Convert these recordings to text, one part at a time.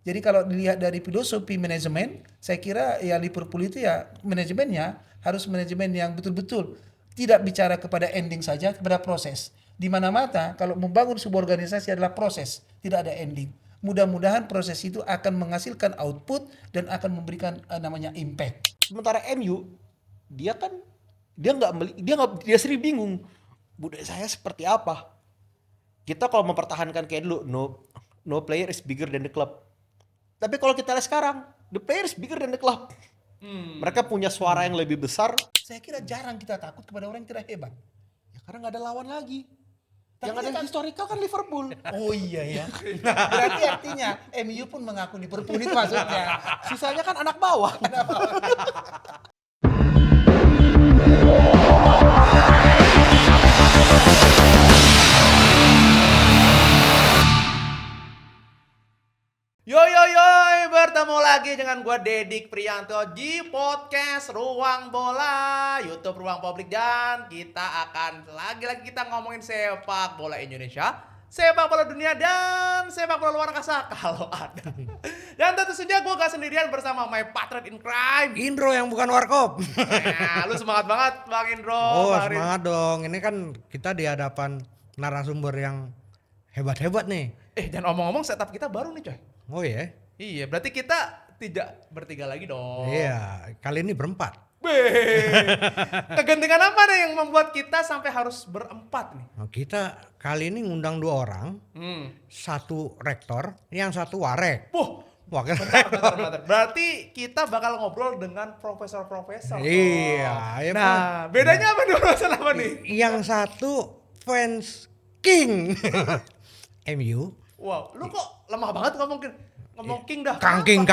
Jadi kalau dilihat dari filosofi manajemen, saya kira ya Liverpool itu ya manajemennya harus manajemen yang betul-betul tidak bicara kepada ending saja, kepada proses. Di mana-mana kalau membangun sebuah organisasi adalah proses, tidak ada ending. Mudah-mudahan proses itu akan menghasilkan output dan akan memberikan namanya impact. Sementara MU dia kan dia sering bingung budaya saya seperti apa. Kita kalau mempertahankan kayak dulu no player is bigger than the club. Tapi kalau kita lihat sekarang, the player is bigger than the club. Mereka punya suara yang lebih besar. Saya kira jarang kita takut kepada orang yang tidak hebat. Ya karena nggak ada lawan lagi. Tapi Yang ada historical kan Liverpool. Oh iya ya. Berarti artinya MU pun mengaku Liverpool itu maksudnya. Sisanya kan anak bawah. Yo, bertemu lagi dengan gua Dedik Priyanto di podcast Ruang Bola, YouTube Ruang Publik, dan kita akan lagi-lagi kita ngomongin sepak bola Indonesia, sepak bola dunia, dan sepak bola luar angkasa kalau ada. Dan tentu saja gua gak sendirian bersama my partner in crime, Indro yang bukan warkop. Nah, lu semangat banget Bang Indro. Oh, Bang Indro. semangat dong. Ini kan kita di hadapan narasumber yang hebat-hebat nih. Dan omong-omong setup kita baru nih coy. Oh iya. Iya, berarti kita tidak bertiga lagi dong. Iya, kali ini berempat. Kegentingan apa nih yang membuat kita sampai harus berempat nih? Nah, kita kali ini ngundang 2 orang, satu rektor, yang satu warek. Wakil rektor. Bentar. Berarti kita bakal ngobrol dengan profesor-profesor. Iya, ya, Nah, bedanya apa nih profesor apa nih? Yang satu fans King MU. Wow, lu kok lemah banget ngomong King dah. Kangking.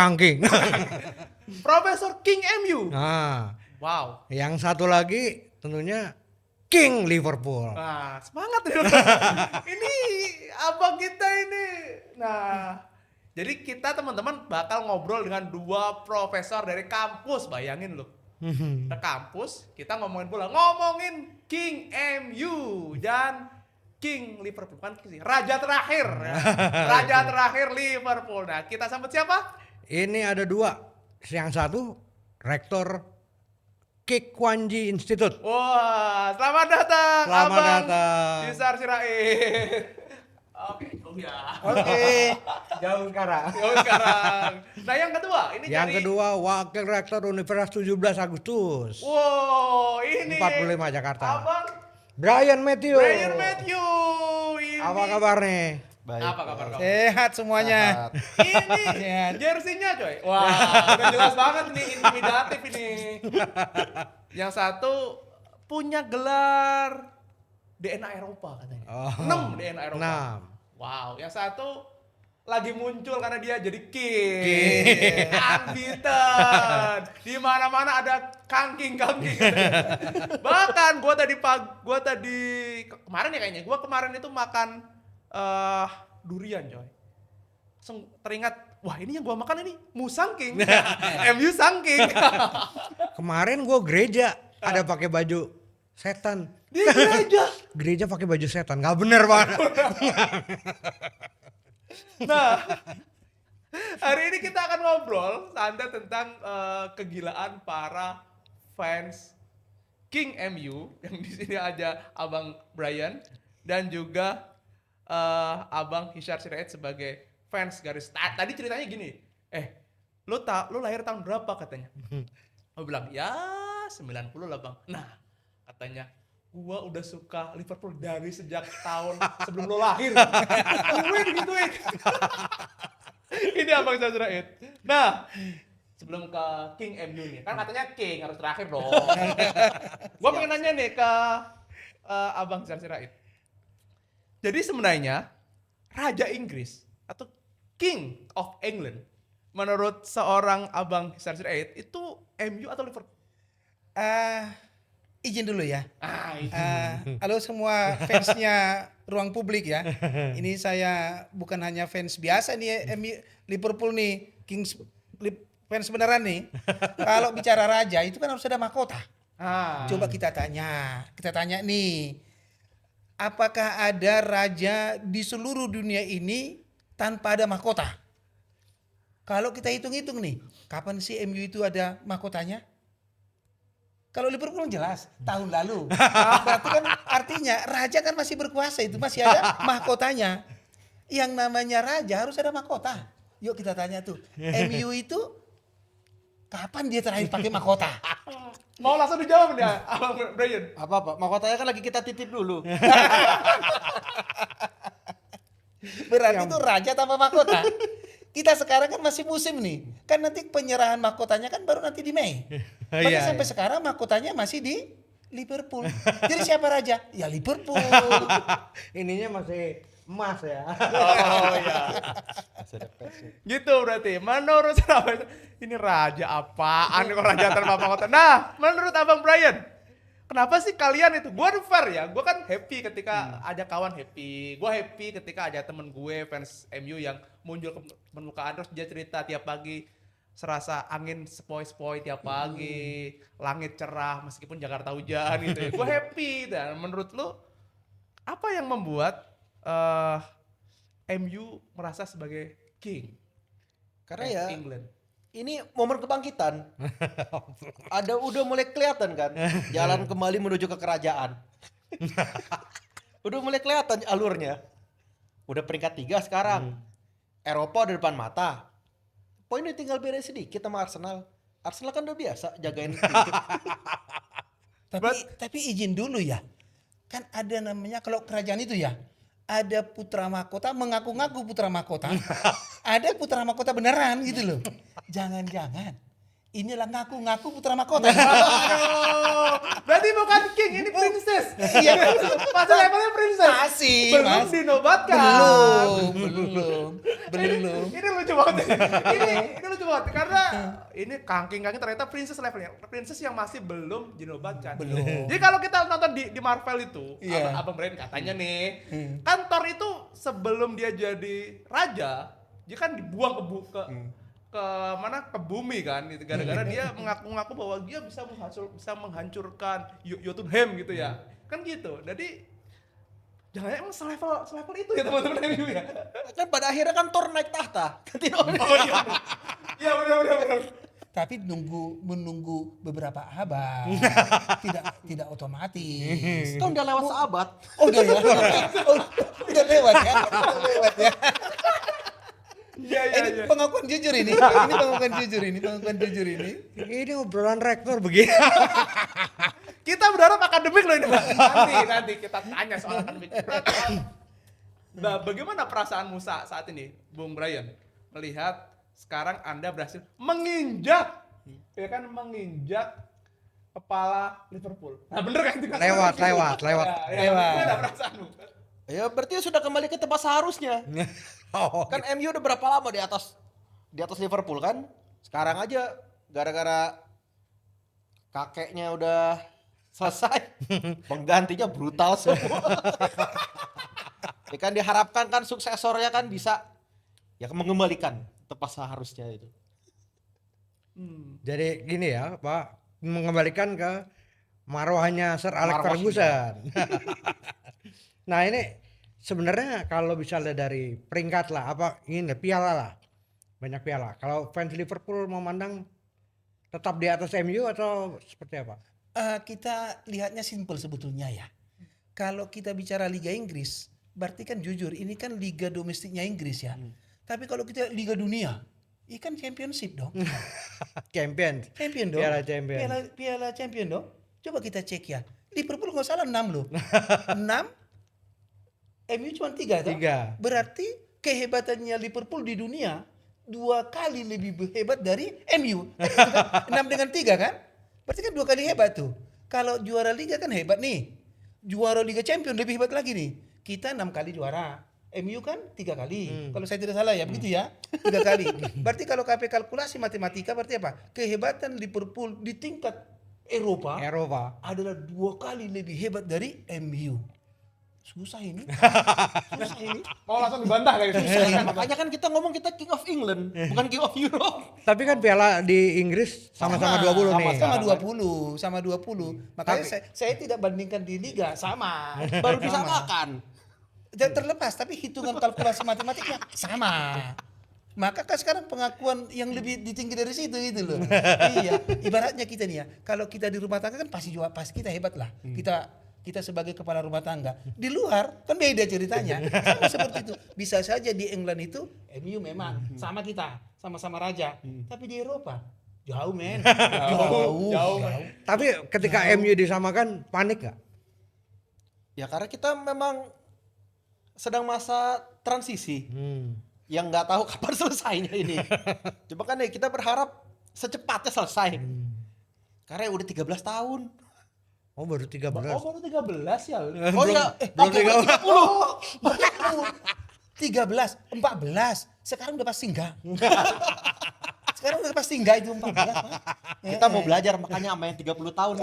Profesor King MU. Nah, Wow. yang satu lagi tentunya King Liverpool. Nah, semangat ya. Ini abang kita ini. Nah, jadi kita teman-teman bakal ngobrol dengan 2 profesor dari kampus, bayangin loh. Ke kampus, kita ngomongin bola, ngomongin King MU dan King Liverpool, kan sih, raja terakhir. Raja terakhir Liverpool. Nah, kita sambut siapa? Ini ada 2. Yang satu rektor Kik Kwanji Institute. Wah, selamat datang Selamat Abang datang. Hisar Sirait. Oke, ya. Oke, jauh sekarang. Sekarang. Nah, yang kedua, ini Yang dari kedua wakil rektor Universitas 17 Agustus. Wow, ini 45 Jakarta. Abang Brian Matthew. Brian Matthew. Ini. Apa kabar nih? Baik. Apa kabar kamu? Sehat semuanya. Ini jersinya coy. Wah, udah jelas banget nih, intimidatif ini. Yang satu punya gelar DNA Eropa katanya. 6 DNA Eropa. 6. Wow, yang satu lagi muncul karena dia jadi king. Unbeaten. Di mana-mana ada kangking. Bahkan gua tadi kemarin ya kayaknya. Gua kemarin itu makan durian coy. Langsung teringat, wah ini yang gua makan ini musangking. MU sangking. Kemarin gua gereja ada pakai baju setan. Di gereja. Gereja pakai baju setan. Gak bener banget. Nah, hari ini kita akan ngobrol santai tentang kegilaan para fans King MU, yang di sini ada Abang Brian dan juga Abang Hisar Sirait sebagai fans garis. Tadi ceritanya gini, lu lahir tahun berapa katanya? Gua bilang, ya 90 lah bang. Nah, katanya, gua udah suka Liverpool dari sejak tahun sebelum lo lahir. Gituin. Ini Abang Hisar Sirait. Nah, sebelum ke King MU nih, kan katanya King harus terakhir dong. Gua pengen nanya nih ke Abang Hisar Sirait. Jadi sebenarnya Raja Inggris atau King of England menurut seorang Abang Hisar Sirait itu MU atau Liverpool? Izin dulu ya. Itu. Halo semua fansnya Ruang Publik ya. Ini saya bukan hanya fans biasa nih Liverpool nih, fans beneran nih. Kalau bicara raja itu kan harus ada mahkota. Coba kita tanya nih. Apakah ada raja di seluruh dunia ini tanpa ada mahkota? Kalau kita hitung-hitung nih, kapan sih MU itu ada mahkotanya? Kalau Liverpool jelas tahun lalu. Berarti kan artinya raja kan masih berkuasa, itu masih ada mahkotanya. Yang namanya raja harus ada mahkota. Yuk kita tanya tuh, MU itu kapan dia terakhir pakai mahkota? Mau langsung dijawab nih Abang Brian. Apa mahkotanya kan lagi kita titip dulu. Berarti itu raja tanpa mahkota. Kita sekarang kan masih musim nih. Kan nanti penyerahan mahkotanya kan baru nanti di Mei. Berarti Iya, sampai sekarang mahkotanya masih di Liverpool. Jadi siapa raja? Ya Liverpool. Ininya masih emas ya. Oh iya. Gitu berarti. Menurut Abang ini raja apaan kok raja tanpa mahkota? Nah, menurut Abang Brian, kenapa sih kalian itu? Gue fair ya, gue kan happy ketika ada kawan happy. Gue happy ketika ada temen gue fans MU yang muncul ke permukaan terus dia cerita tiap pagi serasa angin sepoi-sepoi tiap pagi, langit cerah meskipun Jakarta hujan gitu ya. Gue happy. Dan menurut lu apa yang membuat MU merasa sebagai king Karena ya England? ini momen kebangkitan. Udah mulai kelihatan kan jalan kembali menuju ke kerajaan. Udah mulai kelihatan alurnya. Udah peringkat 3 sekarang. Eropa udah depan mata. Poinnya tinggal beda sedikit sama Arsenal. Arsenal kan udah biasa jagain Tapi izin dulu ya. Kan ada namanya kalau kerajaan itu ya. Ada putra mahkota mengaku-ngaku putra mahkota. Ada putra mahkota beneran gitu loh. Jangan-jangan inilah ngaku-ngaku putra mahkota. Berarti bukan king, ini princess. Iya. Masa levelnya princess. Masih, belum Mas. dinobatkan. Belum. Ini lucu banget. ini lucu banget karena ini kangking ternyata princess levelnya. Princess yang masih belum dinobatkan. Belum. Jadi kalau kita nonton di Marvel itu, Iya. Abang Brian katanya nih, kan Thor itu sebelum dia jadi raja, dia kan dibuang ke mana ke bumi kan gitu, gara-gara dia mengaku-ngaku bahwa dia bisa menghancurkan Jotunheim gitu ya. Kan gitu. Jadi jangan emang selevel itu ya teman-teman MU ya. kan pada akhirnya kan Thor naik tahta. Ganti Oh iya. Iya benar. Tapi menunggu beberapa abad. tidak otomatis. Kan udah lewat seabad. Oh udah ya. Oh, udah lewat ya. Ini pengakuan jujur ini. Ini pengakuan jujur ini. Ini obrolan rektor begini. Kita berharap akademik loh ini. Nanti kita tanya soal akademik. Nah, bagaimana perasaan Musa saat ini, Bung Brian, melihat sekarang Anda berhasil menginjak kepala Liverpool. Nah, bener kan itu? Lewat. Gimana perasaanmu? Ya berarti sudah kembali ke tempat seharusnya. Oh, Kan MU udah berapa lama di atas Liverpool kan? Sekarang aja gara-gara kakeknya udah selesai, penggantinya brutal semua. Ya kan diharapkan kan suksesornya kan bisa ya mengembalikan tempat seharusnya itu. jadi gini ya, Pak, mengembalikan ke marwahnya Sir Alex Marwahnya. Ferguson. Nah ini sebenarnya kalau misalnya dari peringkat lah, apa ini piala lah, banyak piala. Kalau fans Liverpool memandang tetap di atas MU atau seperti apa? Kita lihatnya simple sebetulnya ya. Kalau kita bicara Liga Inggris, berarti kan jujur ini kan liga domestiknya Inggris ya. Tapi kalau kita Liga Dunia, ini kan championship dong. Champion Champion dong. Piala Champion. Piala Champion dong. Coba kita cek ya. Liverpool nggak salah 6 loh. 6. MU cuma 3 toh? 3. Berarti kehebatannya Liverpool di dunia 2 kali lebih hebat dari MU. 6 dengan 3 kan? Berarti kan 2 kali hebat tuh. Kalau juara liga kan hebat nih. Juara Liga Champion lebih hebat lagi nih. Kita 6 kali juara. MU kan 3 kali. Kalau saya tidak salah ya, begitu ya. 3 kali. Berarti kalau KP kalkulasi matematika berarti apa? Kehebatan Liverpool di tingkat Eropa adalah 2 kali lebih hebat dari MU. Susah ini. Mau langsung dibantah kayak gitu. Makanya kan kita ngomong kita King of England, bukan King of Europe. Tapi kan piala di Inggris sama-sama 20 nih. Sama 20. Makanya saya tidak bandingkan di liga sama. Baru disamakan. Terlepas tapi hitungan kalkulasi matematiknya sama. Maka kan sekarang pengakuan yang lebih tinggi dari situ gitu loh. Iya, ibaratnya kita nih ya, kalau kita di rumah tangga kan pasti juga pas kita hebat lah. Kita sebagai kepala rumah tangga. Di luar kan beda ceritanya. Sama seperti itu. Bisa saja di England itu MU memang sama kita, sama-sama raja. Tapi di Eropa jauh men. Jauh. Tapi ketika MU disamakan panik nggak? Ya karena kita memang sedang masa transisi yang nggak tahu kapan selesainya ini. Coba kan kita berharap secepatnya selesai. Karena udah 13 tahun. Oh baru 13. Oh baru 13 ya. Oh iya, belum 13, 14. Sekarang udah pasti enggak. Sekarang udah pasti enggak itu 14. Pak. kita mau belajar makanya sama yang 30 tahun.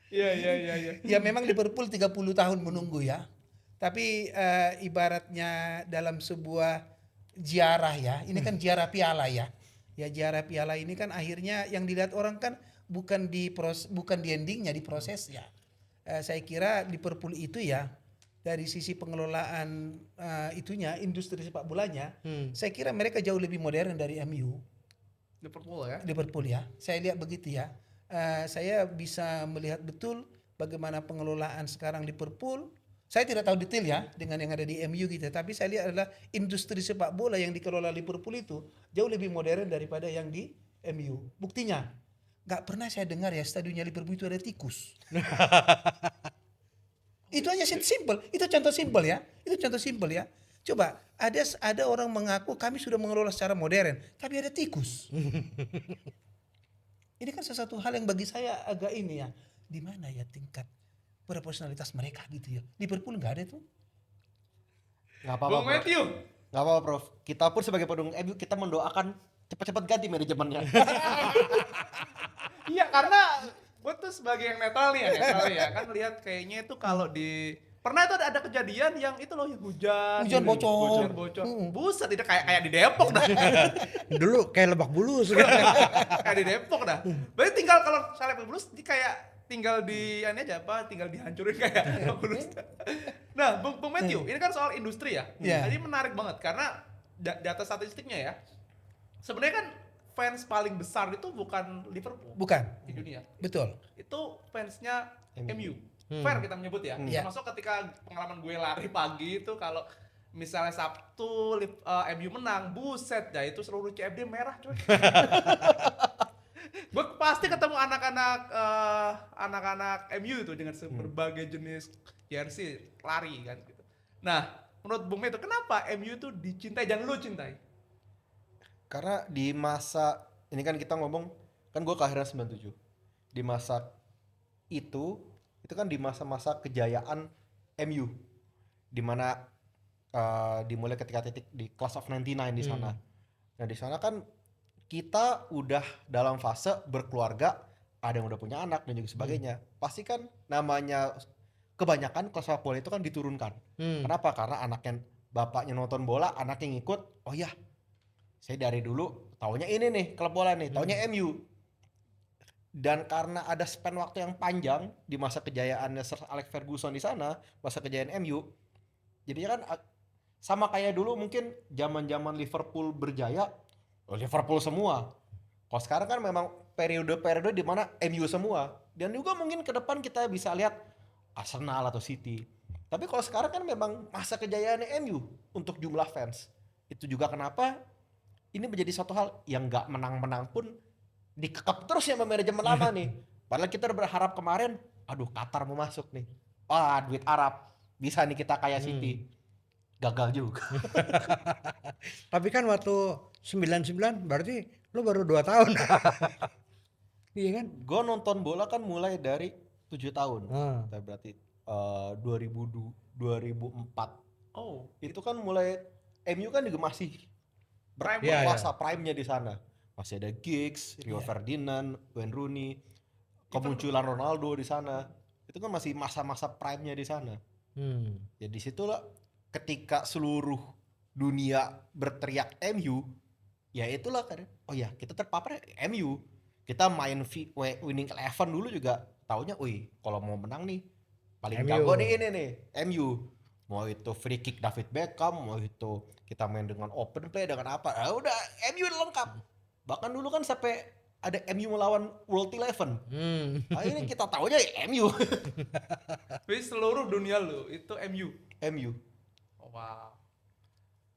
Iya. Ya memang Liverpool 30 tahun menunggu ya. Tapi ibaratnya dalam sebuah ziarah ya. Ini kan ziarah piala ya. Ya ziarah piala ini kan akhirnya yang dilihat orang kan bukan di endingnya, di prosesnya. Saya kira Liverpool itu ya dari sisi pengelolaan itunya industri sepak bolanya, saya kira mereka jauh lebih modern dari MU. Liverpool ya. Saya lihat begitu ya. Saya bisa melihat betul bagaimana pengelolaan sekarang Liverpool. Saya tidak tahu detail ya dengan yang ada di MU gitu, tapi saya lihat adalah industri sepak bola yang dikelola Liverpool itu jauh lebih modern daripada yang di MU. Buktinya, nggak pernah saya dengar ya stadionnya Liverpool itu ada tikus. Itu aja simple, itu contoh simple ya. Itu contoh simple ya. Coba ada orang mengaku kami sudah mengelola secara modern, tapi ada tikus. Ini kan sesuatu hal yang bagi saya agak ini ya. Di mana ya tingkat profesionalitas mereka gitu ya. Liverpool nggak ada tuh. Nggak apa-apa, Bung Prof. Matthew. Nggak apa-apa, Prof. Kita pun sebagai pendukung MU kita mendoakan cepat-cepat ganti manajemennya. Iya karena gue tuh sebagai yang netral nih ya, kan lihat kayaknya itu kalau di pernah itu ada kejadian yang itu loh yang hujan Bocor. Buset itu kayak di Depok dah. Dulu kayak Lebak Bulus. Kayak di Depok dah. Berarti tinggal kalau misalnya Lebak Bulus kayak tinggal di ini aja apa tinggal dihancurin kayak Lebak Bulus. Nah, Bung Matthew, ini kan soal industri ya. Iya. Jadi menarik banget karena data statistiknya ya. Sebenarnya kan fans paling besar itu bukan Liverpool Bukan. di dunia. Betul. Itu fansnya MU. Fair kita menyebut ya. Iya. Termasuk ketika pengalaman gue lari pagi itu kalau misalnya Sabtu MU menang, buset dah itu seluruh CFD merah coy. Gue pasti ketemu anak-anak MU itu dengan berbagai jenis jersey lari kan gitu. Nah, menurut Bung Meto kenapa MU itu dicintai dan lu cintai? Karena di masa ini kan kita ngomong kan gue kelahiran 97. Di masa itu kan di masa-masa kejayaan MU di mana dimulai ketika titik di Class of 99 di sana. Nah, di sana kan kita udah dalam fase berkeluarga, ada yang udah punya anak dan juga sebagainya. Pasti kan namanya kebanyakan kelas sepak bola itu kan diturunkan. Kenapa? Karena anaknya bapaknya nonton bola, anaknya ngikut. Oh ya, saya dari dulu taunya ini nih klub bola nih, taunya MU. Dan karena ada span waktu yang panjang di masa kejayaannya Sir Alex Ferguson di sana, masa kejayaan MU, jadinya kan sama kayak dulu mungkin zaman-zaman Liverpool berjaya, Liverpool semua. Kalau sekarang kan memang periode-periode di mana MU semua. Dan juga mungkin ke depan kita bisa lihat Arsenal atau City. Tapi kalau sekarang kan memang masa kejayaannya MU untuk jumlah fans. Itu juga kenapa ini menjadi suatu hal yang nggak menang-menang pun dikekep terus ya sama manajemen lama nih. Padahal kita udah berharap kemarin, aduh Qatar mau masuk nih. Wah, duit Arab. Bisa nih kita kayak City. Gagal juga. Tapi kan waktu 99 berarti lu baru 2 tahun. Iya kan? Gue nonton bola kan mulai dari 7 tahun. Ah. Berarti 2004. Oh, Itu kan mulai MU kan juga masih Prime. berkuasa prime-nya di sana. Masih ada Giggs, Rio Ferdinand, Wayne Rooney, kemunculan Ronaldo di sana. Itu kan masih masa-masa prime-nya di sana. Ya disitulah ketika seluruh dunia berteriak MU, ya itulah kan. Oh ya, kita terpapar MU. Kita main winning 11 dulu juga taunya, wih, kalau mau menang nih paling MU. jago nih ini nih, MU. Mau itu free kick David Beckham, mau itu kita main dengan open play dengan apa, udah MU lengkap. Bahkan dulu kan sampai ada MU melawan World Eleven. Nah, ini kita tahu aja MU. Jadi seluruh dunia lu itu MU. MU. Oh, wow.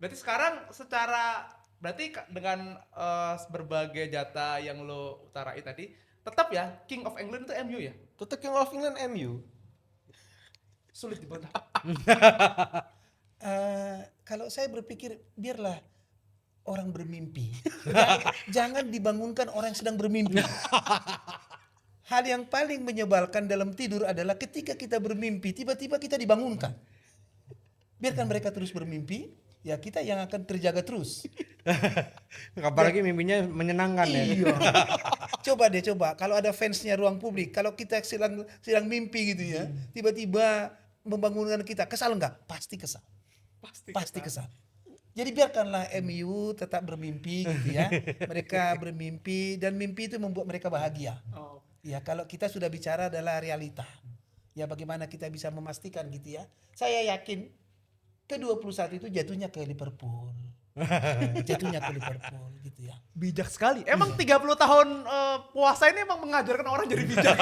Berarti sekarang berarti dengan berbagai jatah yang lo utarain tadi, tetap ya King of England itu MU ya? Tetap King of England MU. Sulit dibantah. Kalau saya berpikir biarlah orang bermimpi. Jangan dibangunkan orang yang sedang bermimpi. Hal yang paling menyebalkan dalam tidur adalah ketika kita bermimpi, tiba-tiba kita dibangunkan. Biarkan mereka terus bermimpi, ya kita yang akan terjaga terus. Apalagi mimpinya menyenangkan ya. Iya. Coba kalau ada fansnya Ruang Publik, kalau kita sedang mimpi gitu ya, tiba-tiba membangunkan kita, kesal enggak? Pasti kesal. Pasti kesal. Jadi biarkanlah MU tetap bermimpi gitu ya. Mereka bermimpi dan mimpi itu membuat mereka bahagia. Oh. Ya, kalau kita sudah bicara adalah realita. Ya, bagaimana kita bisa memastikan gitu ya. Saya yakin ke-21 itu jatuhnya ke Liverpool. Jatuhnya ke Liverpool gitu ya. Bijak sekali. Emang 30 tahun puasa ini emang mengajarkan orang jadi bijak.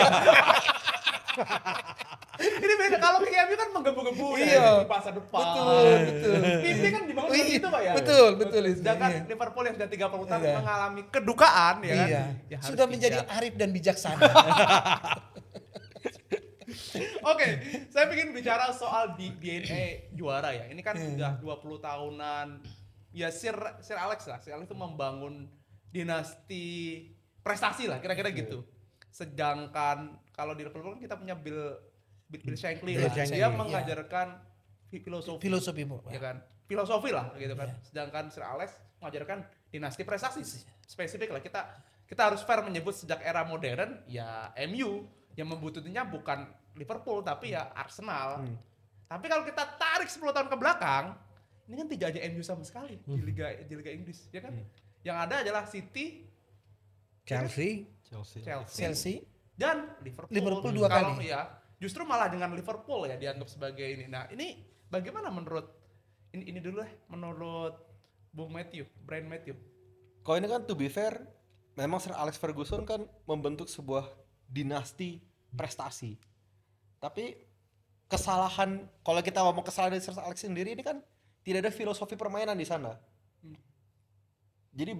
Ini beda, kalau MU kan menggebu-gebu Iya. di masa depan. Betul. Mimpi kan dibangun Iya, gitu Pak ya. betul itu. Sedangkan Iya. Liverpool yang sudah 30 tahun Iya. mengalami kedukaan ya kan. Iya. Ya harus Sudah menjadi bijak. arif dan bijaksana. Oke, saya ingin bicara soal DNA juara ya. Ini kan sudah 20 tahunan. Ya Sir Alex lah. Sir Alex itu membangun dinasti prestasi lah, kira-kira gitu. Sedangkan kalau di Liverpool kan kita punya Bill Shankly lah. Shankly, Dia iya. mengajarkan filosofi Bu. ya kan. Filosofi lah gitu kan. Sedangkan Sir Alex mengajarkan dinasti prestasi spesifik lah. Kita harus fair menyebut sejak era modern ya MU yang membutuhkannya bukan Liverpool tapi ya Arsenal. Tapi kalau kita tarik 10 tahun ke belakang, ini kan tidak ada MU sama sekali di Liga Inggris, ya kan? Yang ada adalah City, Chelsea. Chelsea. dan Liverpool dua Kalau kali. ya, justru malah dengan Liverpool ya dianggap sebagai ini. Nah, ini bagaimana menurut ini dulu menurut Bung Brian Matthew. Kalau ini kan to be fair, memang Sir Alex Ferguson kan membentuk sebuah dinasti prestasi. Tapi kesalahan, kalau kita ngomong kesalahan dari Sir Alex sendiri ini kan tidak ada filosofi permainan di sana. Jadi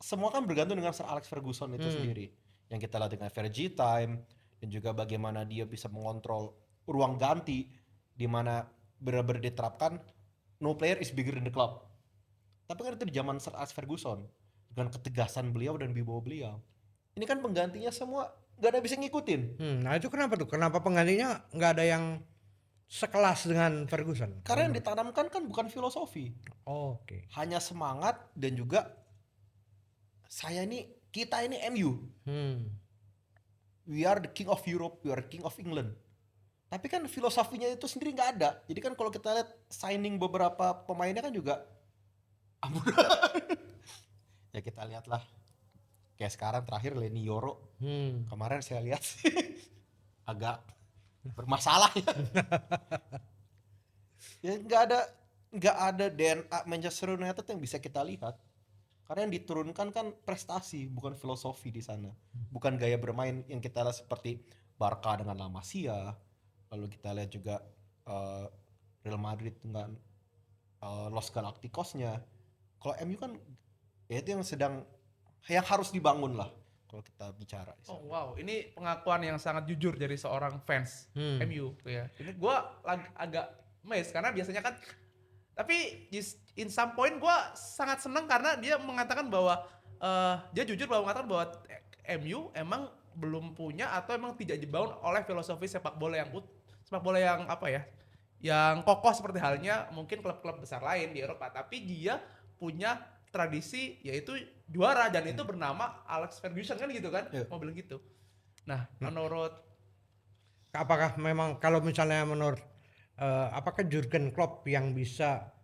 semua kan bergantung dengan Sir Alex Ferguson itu sendiri. Yang kita lihat dengan Fergie time dan juga bagaimana dia bisa mengontrol ruang ganti di mana benar-benar diterapkan no player is bigger than the club. Tapi kan itu di zaman Sir Alex Ferguson dengan ketegasan beliau dan wibawa beliau. Ini kan penggantinya semua nggak ada bisa ngikutin. Nah itu kenapa tuh? Kenapa penggantinya nggak ada yang sekelas dengan Ferguson? Karena yang ditanamkan kan bukan filosofi, Oke. hanya semangat dan juga kita ini MU. We are the king of Europe, we are the king of England. Tapi kan filosofinya itu sendiri nggak ada. Jadi kan kalau kita lihat signing beberapa pemainnya kan juga amburan. Ya kita lihatlah. Kayak sekarang terakhir Leny Yoro. Kemarin saya lihat sih agak bermasalah ya. Ya nggak ada DNA Manchester United yang bisa kita lihat. Karena yang diturunkan kan prestasi, bukan filosofi di sana. Bukan gaya bermain yang kita lihat seperti Barca dengan La Masia. Lalu kita lihat juga Real Madrid dengan Los Galacticos-nya. Kalau MU kan ya itu yang harus dibangun lah kalau kita bicara di sana. Oh wow, ini pengakuan yang sangat jujur dari seorang fans MU ya. Ini gue agak amazed karena biasanya kan, tapi in some point gue sangat senang karena dia mengatakan bahwa dia jujur bahwa mengatakan bahwa MU emang belum punya atau emang tidak dibangun oleh filosofi sepak bola yang apa ya, yang kokoh seperti halnya mungkin klub-klub besar lain di Eropa. Tapi dia punya tradisi yaitu juara dan itu bernama Alex Ferguson kan gitu kan, mau bilang gitu. Nah, menurut Apakah memang kalau misalnya menurut apakah Jurgen Klopp yang bisa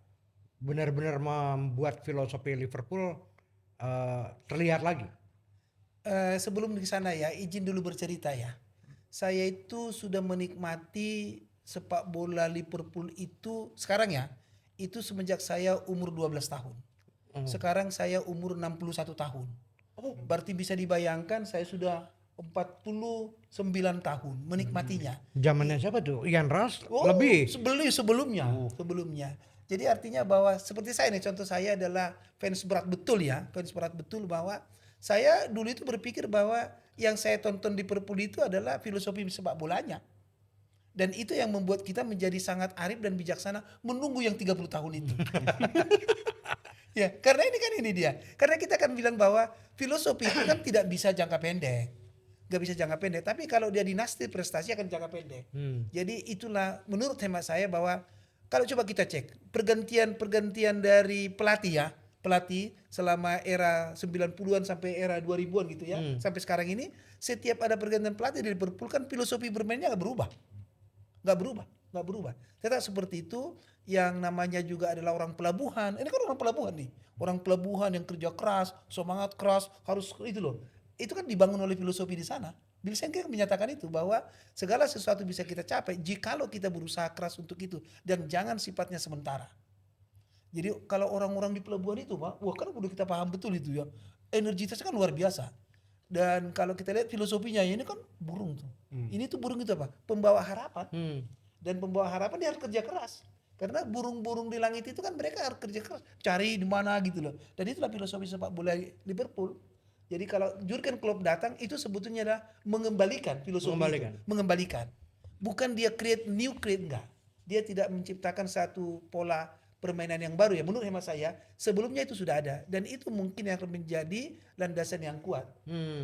benar-benar membuat filosofi Liverpool terlihat lagi? Sebelum di sana ya, izin dulu bercerita ya. Saya itu sudah menikmati sepak bola Liverpool itu sekarang ya, itu semenjak saya umur 12 tahun. Sekarang saya umur 61 tahun. Berarti bisa dibayangkan saya sudah 49 tahun menikmatinya. Zamannya siapa tuh? Ian Rush Oh, lebih. sebelumnya. Jadi artinya bahwa seperti saya nih, contoh saya adalah fans berat betul ya, fans berat betul bahwa saya dulu itu berpikir bahwa yang saya tonton di Liverpool itu adalah filosofi sepak bolanya. Dan itu yang membuat kita menjadi sangat arif dan bijaksana menunggu yang 30 tahun itu. Ya, karena ini dia. Karena kita kan bilang bahwa filosofi itu kan tidak bisa jangka pendek. Gak bisa jangka pendek, tapi kalau dia dinasti prestasi akan jangka pendek. Jadi itulah menurut hemat saya bahwa kalau coba kita cek pergantian dari pelatih ya, pelatih selama era 90-an sampai era 2000-an gitu ya, sampai sekarang ini setiap ada pergantian pelatih di Liverpool kan filosofi bermainnya nggak berubah. Tetap seperti itu. Yang namanya juga adalah orang pelabuhan. Ini kan orang pelabuhan nih, orang pelabuhan yang kerja keras, semangat keras, harus itu loh. Itu kan dibangun oleh filosofi di sana. Bill Shankly menyatakan itu bahwa segala sesuatu bisa kita capai jikalau kita berusaha keras untuk itu dan jangan sifatnya sementara. Jadi kalau orang-orang di pelabuhan itu, Pak, wah kan udah kita paham betul itu ya. Energitasnya kan luar biasa. Dan kalau kita lihat filosofinya ini kan burung tuh. Ini tuh burung itu apa? Pembawa harapan. Dan pembawa harapan dia harus kerja keras. Karena burung-burung di langit itu kan mereka harus kerja keras, cari di mana gitu loh. Dan itulah filosofi sepak bola Liverpool. Jadi kalau Jurgen Klopp datang itu sebetulnya adalah mengembalikan filosofi itu. Mengembalikan. Bukan dia create enggak. Dia tidak menciptakan satu pola permainan yang baru ya. Menurut hemat saya, sebelumnya itu sudah ada dan itu mungkin yang akan menjadi landasan yang kuat.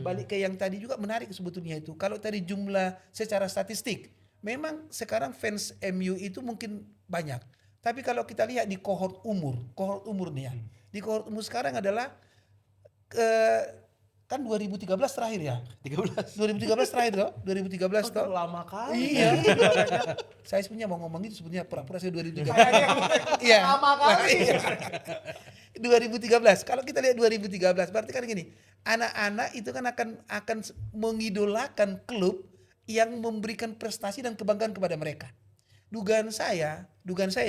Balik ke yang tadi juga menarik sebetulnya itu. Kalau tadi jumlah secara statistik, memang sekarang fans MU itu mungkin banyak. Tapi kalau kita lihat di kohort umur nih ya. Di kohort umur sekarang adalah kan 2013 terakhir ya. 2013 terakhir toh. 2013 toh. Lama kali. Iya. Saya sebenarnya mau ngomong itu sebetulnya pura-pura saya 2013. Iya. Lama kali. 2013. Kalau kita lihat 2013 berarti kan gini, anak-anak itu kan akan mengidolakan klub yang memberikan prestasi dan kebanggaan kepada mereka. Dugaan saya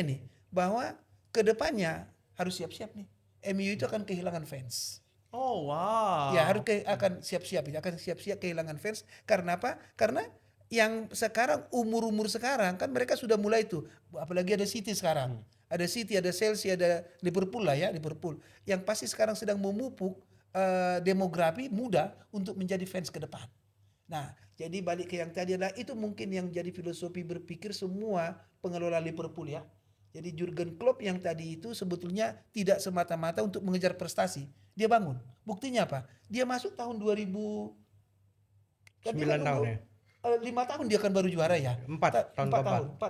nih bahwa kedepannya harus siap-siap nih. MU itu akan kehilangan fans. Oh wow. Ya akan siap-siap kehilangan fans. Karena apa? Karena yang sekarang umur sekarang kan mereka sudah mulai tuh. Apalagi ada City sekarang. Ada City, ada Chelsea, ada Liverpool lah ya, Liverpool. Yang pasti sekarang sedang memupuk demografi muda untuk menjadi fans ke depan. Nah, jadi balik ke yang tadi adalah itu mungkin yang jadi filosofi berpikir semua pengelola Liverpool ya. Jadi Jurgen Klopp yang tadi itu sebetulnya tidak semata-mata untuk mengejar prestasi. Dia bangun. Buktinya apa? Dia masuk tahun 2000 kan 9 tahun ya. 5 tahun dia kan baru juara ya. 4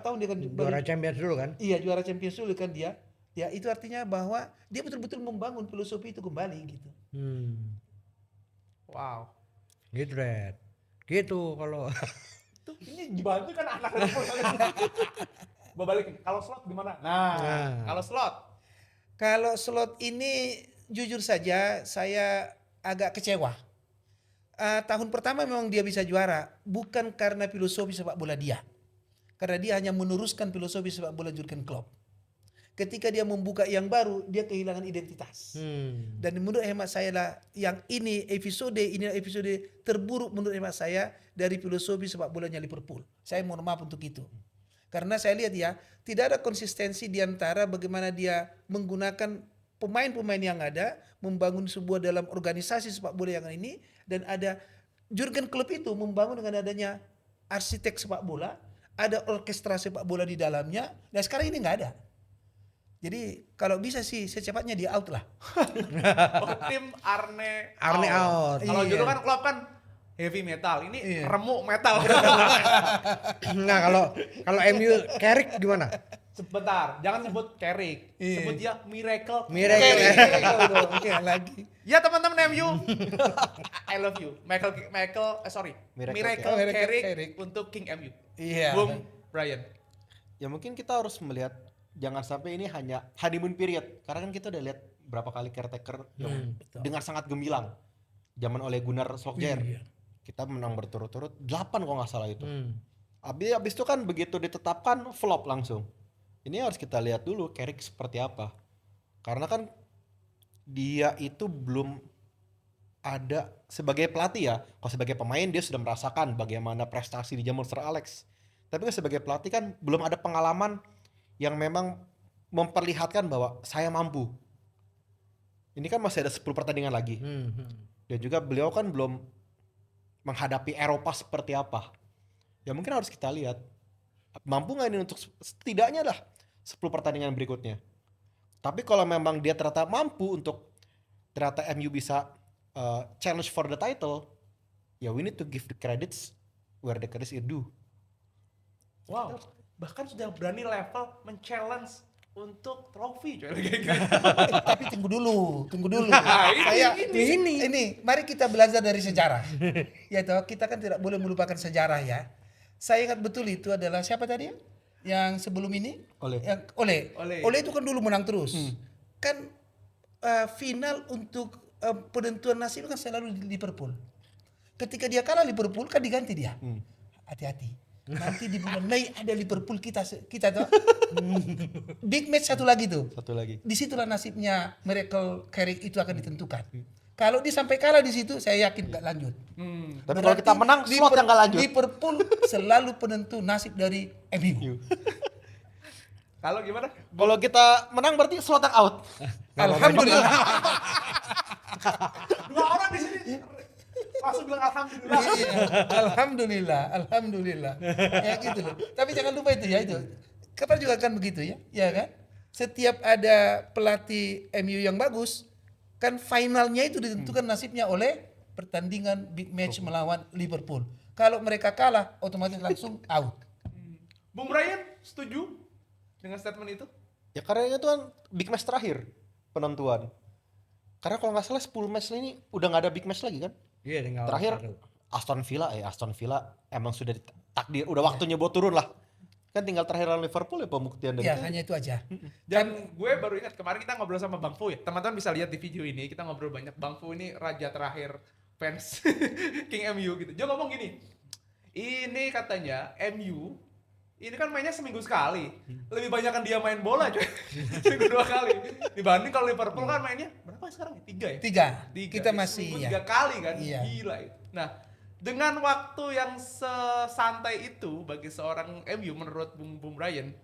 tahun dia kan juara Champions dulu kan. Iya, juara Champions dulu kan dia. Ya, itu artinya bahwa dia betul-betul membangun filosofi itu kembali gitu. Wow. Gitu Red. Gitu kalau Tuh ini dibantu kan anak balik kalau slot gimana? Nah, kalau slot. Kalau slot ini jujur saja saya agak kecewa. Tahun pertama memang dia bisa juara bukan karena filosofi sepak bola dia. Karena dia hanya meneruskan filosofi sepak bola Jurgen Klopp. Ketika dia membuka yang baru, dia kehilangan identitas. Dan menurut hemat saya lah yang ini episode terburuk menurut hemat saya dari filosofi sepak bolanya Liverpool. Saya mohon maaf untuk itu. Karena saya lihat ya, tidak ada konsistensi di antara bagaimana dia menggunakan pemain-pemain yang ada, membangun sebuah dalam organisasi sepak bola yang ini, dan ada Jurgen Klopp itu membangun dengan adanya arsitek sepak bola, ada orkestra sepak bola di dalamnya, dan sekarang ini nggak ada. Jadi kalau bisa sih secepatnya dia out lah. Tim Arne out. Kalau Iya. dulu kan Klopp kan heavy metal, ini remuk metal. Nah, kalau MU Carrick gimana? Sebentar, jangan sebut Carrick, sebut dia Miracle. Oke, lagi. Ya teman-teman MU, I love you. Miracle, Miracle Carrick untuk King MU. Iya. Bung Brian. Ya mungkin kita harus melihat jangan sampai ini hanya honeymoon period. Karena kan kita udah lihat berapa kali caretaker yang dengan sangat gemilang. Zaman oleh Gunnar Solskjaer. Kita menang berturut-turut 8 kalau nggak salah itu. Abis itu kan begitu ditetapkan flop langsung. Ini harus kita lihat dulu Carrick seperti apa. Karena kan dia itu belum ada sebagai pelatih ya. Kalau sebagai pemain dia sudah merasakan bagaimana prestasi di zaman Sir Alex. Tapi kan sebagai pelatih kan belum ada pengalaman yang memang memperlihatkan bahwa saya mampu. Ini kan masih ada 10 pertandingan lagi. Dan juga beliau kan belum menghadapi Eropa seperti apa. Ya mungkin harus kita lihat. Mampu nggak ini untuk setidaknya lah 10 pertandingan berikutnya. Tapi kalau memang dia ternyata mampu untuk ternyata MU bisa challenge for the title, ya we need to give the credits where the credits is due. Wow, bahkan sudah berani level men-challenge untuk trofi coy kayak gitu. Tapi tunggu dulu. Nah, Ini, mari kita belajar dari sejarah. Ya toh, kita kan tidak boleh melupakan sejarah ya. Saya ingat betul itu adalah siapa tadi ya? Yang sebelum ini? Ole. Ole itu kan dulu menang terus. Kan final untuk penentuan nasib kan selalu di Liverpool. Ketika dia kalah Liverpool kan diganti dia. Hati-hati. Nanti di bulan Mei ada Liverpool kita tuh. Big match satu lagi tuh. Satu lagi. Disitulah nasibnya Miracle Carrick itu akan ditentukan. Kalau dia sampai kalah di situ, saya yakin gak lanjut. Tapi kalau kita menang, slot yang gak lanjut. Liverpool selalu penentu nasib dari MU. Kalau gimana? Kalau kita menang berarti slot yang out. Alhamdulillah. Dua orang di sini langsung bilang alhamdulillah. Iya, alhamdulillah. Ya gitu loh. Tapi jangan lupa itu ya itu. Kapan juga akan begitu ya, ya kan? Setiap ada pelatih MU yang bagus, kan finalnya itu ditentukan nasibnya oleh pertandingan big match melawan Liverpool. Kalau mereka kalah, otomatis langsung out. Bung Ryan setuju dengan statement itu? Ya karena itu kan big match terakhir penentuan. Karena kalau nggak salah 10 match ini udah nggak ada big match lagi kan? Iya, tinggal Terakhir satu. Aston Villa emang sudah takdir, udah waktunya buat turun lah. Kan tinggal terakhir lawan Liverpool ya pembuktian dari Ya itu. hanya itu aja. Dan gue baru ingat kemarin kita ngobrol sama Bang Fu ya. Teman-teman bisa lihat di video ini, kita ngobrol banyak. Bang Fu ini raja terakhir fans King MU gitu. Dia ngomong gini, ini katanya MU ini kan mainnya seminggu sekali. Lebih banyak kan dia main bola coy. Seminggu 2 kali. Dibanding kalau Liverpool kan mainnya berapa sekarang? 3 ya? 3. Tiga. Kita Dia masih seminggu ya. 3 kali kan. Iya. Gila itu. Nah, dengan waktu yang sesantai itu bagi seorang MU menurut Bung Brian,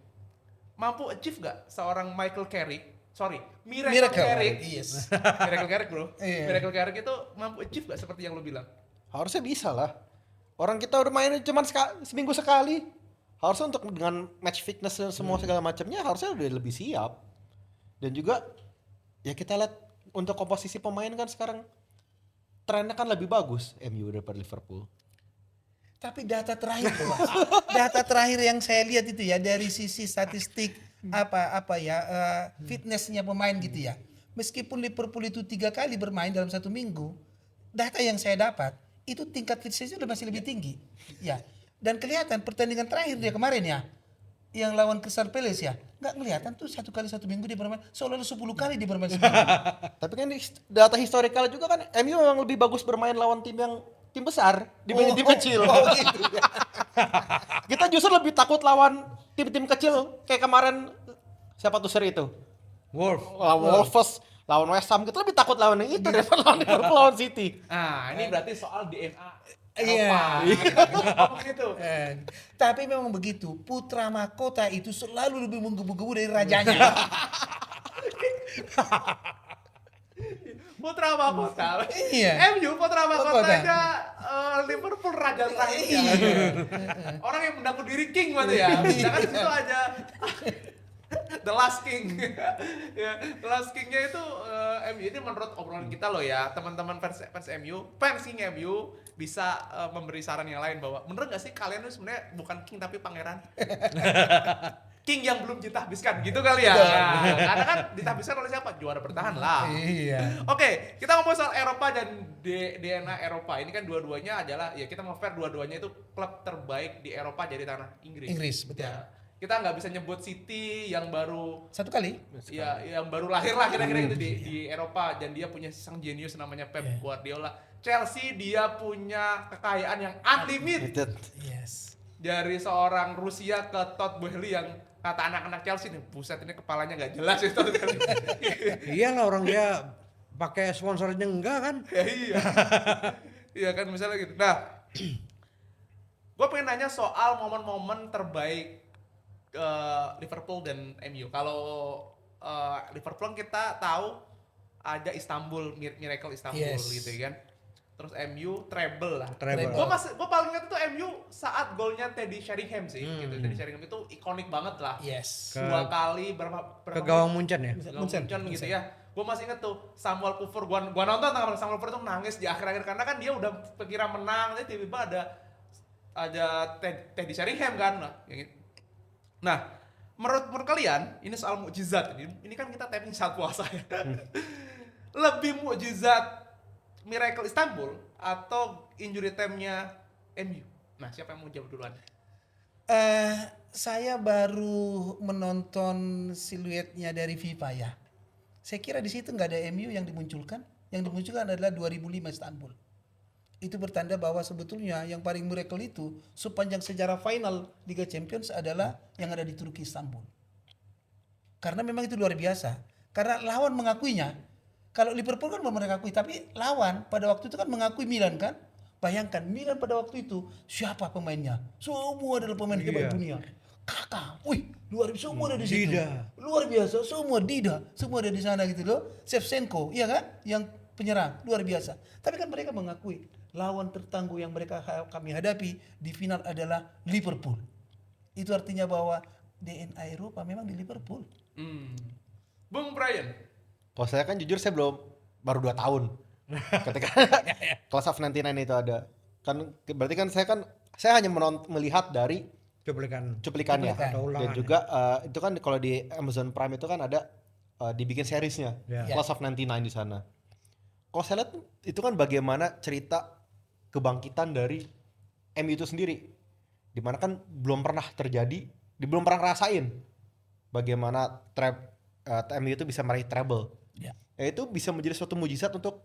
mampu achieve gak seorang Michael Carrick? Sorry, Miracle Carrick. Yes. Miracle Carrick bro. Iya. Miracle Carrick itu mampu achieve gak seperti yang lo bilang? Harusnya bisa lah. Orang kita udah main cuma seminggu sekali. Harusnya untuk dengan match fitness dan semua segala macamnya harusnya udah lebih siap. Dan juga ya kita lihat untuk komposisi pemain kan sekarang trennya kan lebih bagus MU daripada Liverpool. Tapi data terakhir tuh, Mas. Data terakhir yang saya lihat itu ya dari sisi statistik fitnessnya pemain gitu ya. Meskipun Liverpool itu 3 kali bermain dalam 1 minggu, data yang saya dapat itu tingkat fitnessnya udah masih lebih tinggi. Ya. Dan kelihatan pertandingan terakhir dia kemarin ya, yang lawan Crystal Palace ya, nggak kelihatan tuh 1 kali 1 minggu dia bermain, seolah-olah 10 kali dia bermain seminggu. Tapi kan di data historikal juga kan MU memang lebih bagus bermain lawan tim besar dibanding tim kecil. Gitu ya. Kita justru lebih takut lawan tim-tim kecil kayak kemarin siapa tuh seri itu? Wolf. Lawan Wolves, lawan West Ham, kita lebih takut lawan yang itu daripada lawan Liverpool lawan City. Nah, ini berarti soal DNA Iya. Eropa. Gitu. Tapi memang begitu, putra mahkota itu selalu lebih menggebu-gebu dari rajanya. Putra mahkota. Iya. MU putra mahkotanya Liverpool raja terakhirnya. Orang yang mendaku diri king berarti ya. Sedangkan di situ aja The Last King. Ya, The Last King-nya itu MU ini menurut obrolan kita loh ya, teman-teman fans MU, fans King MU bisa memberi saran yang lain bahwa bener gak sih kalian itu sebenarnya bukan king tapi pangeran? King yang belum ditahbiskan gitu kali ya. Karena kan ditahbiskan oleh siapa? Juara bertahan lah. Iya. Oke, kita ngomong soal Eropa dan DNA Eropa. Ini kan dua-duanya adalah ya kita mau fair, dua-duanya itu klub terbaik di Eropa jadi tanah Inggris. Inggris, betul. Ya. Kita nggak bisa nyebut City yang baru 1 kali. ya yang baru lahir lah kira-kira gitu di Eropa, dan dia punya sang jenius namanya Pep Guardiola. Chelsea dia punya kekayaan yang unlimited. Yes. dari seorang Rusia ke Todd Boehly yang kata anak-anak Chelsea nih, buset ini kepalanya nggak jelas itu. Iyalah orang dia pakai sponsornya enggak kan? Ya, iya. Iya kan misalnya gitu. Nah, gue pengen nanya soal momen-momen terbaik Liverpool dan MU. Kalau Liverpool kita tahu ada Istanbul, Miracle Istanbul Yes. gitu kan. Terus MU treble lah. Treble. Gue paling ingat tuh MU saat golnya Teddy Sheringham sih. Gitu. Teddy Sheringham itu ikonik banget lah. Yes. Dua kali berapa Ke gawang Munchen ya? Munchen. gitu ya. Gue masih inget tuh Samuel Kufur, gua nonton tanggal Samuel Kufur tuh nangis di akhir-akhir karena kan dia udah perkira menang, tapi tiba-tiba ada Teddy Sheringham kan. Nah, menurut kalian ini soal mukjizat ini kan kita tapping saat puasa ya. Lebih mukjizat Miracle Istanbul atau injury time-nya MU? Nah, siapa yang mau jawab duluan? Saya baru menonton siluetnya dari FIFA ya. Saya kira di situ nggak ada MU yang dimunculkan. Yang dimunculkan adalah 2005 Istanbul. Itu bertanda bahwa sebetulnya yang paling miracle itu sepanjang sejarah final Liga Champions adalah yang ada di Turki Istanbul. Karena memang itu luar biasa. Karena lawan mengakuinya. Kalau Liverpool kan belum mengakui, tapi lawan pada waktu itu kan mengakui Milan kan. Bayangkan Milan pada waktu itu siapa pemainnya? Semua adalah pemain hebat dunia. Kakak, wih luar biasa, semua ada di situ. Dida. Luar biasa, semua Dida, semua ada di sana gitu loh. Shevchenko, iya kan? Yang penyerang, luar biasa. Tapi kan mereka mengakui lawan tertangguh yang kami hadapi di final adalah Liverpool. Itu artinya bahwa DNA Eropa memang di Liverpool. Bung Brian. Kalau saya kan jujur saya baru 2 tahun ketika Class of 99 itu ada. Kan berarti kan saya hanya melihat dari cuplikannya. Atau Dan ulangannya. juga itu kan kalau di Amazon Prime itu kan ada dibikin seriesnya, Ya. Class of 99 di sana. Kalau saya lihat itu kan bagaimana cerita kebangkitan dari MU itu sendiri, dimana kan belum pernah terjadi, belum pernah ngerasain bagaimana MU itu bisa meraih treble. Ya. Itu bisa menjadi suatu mujizat untuk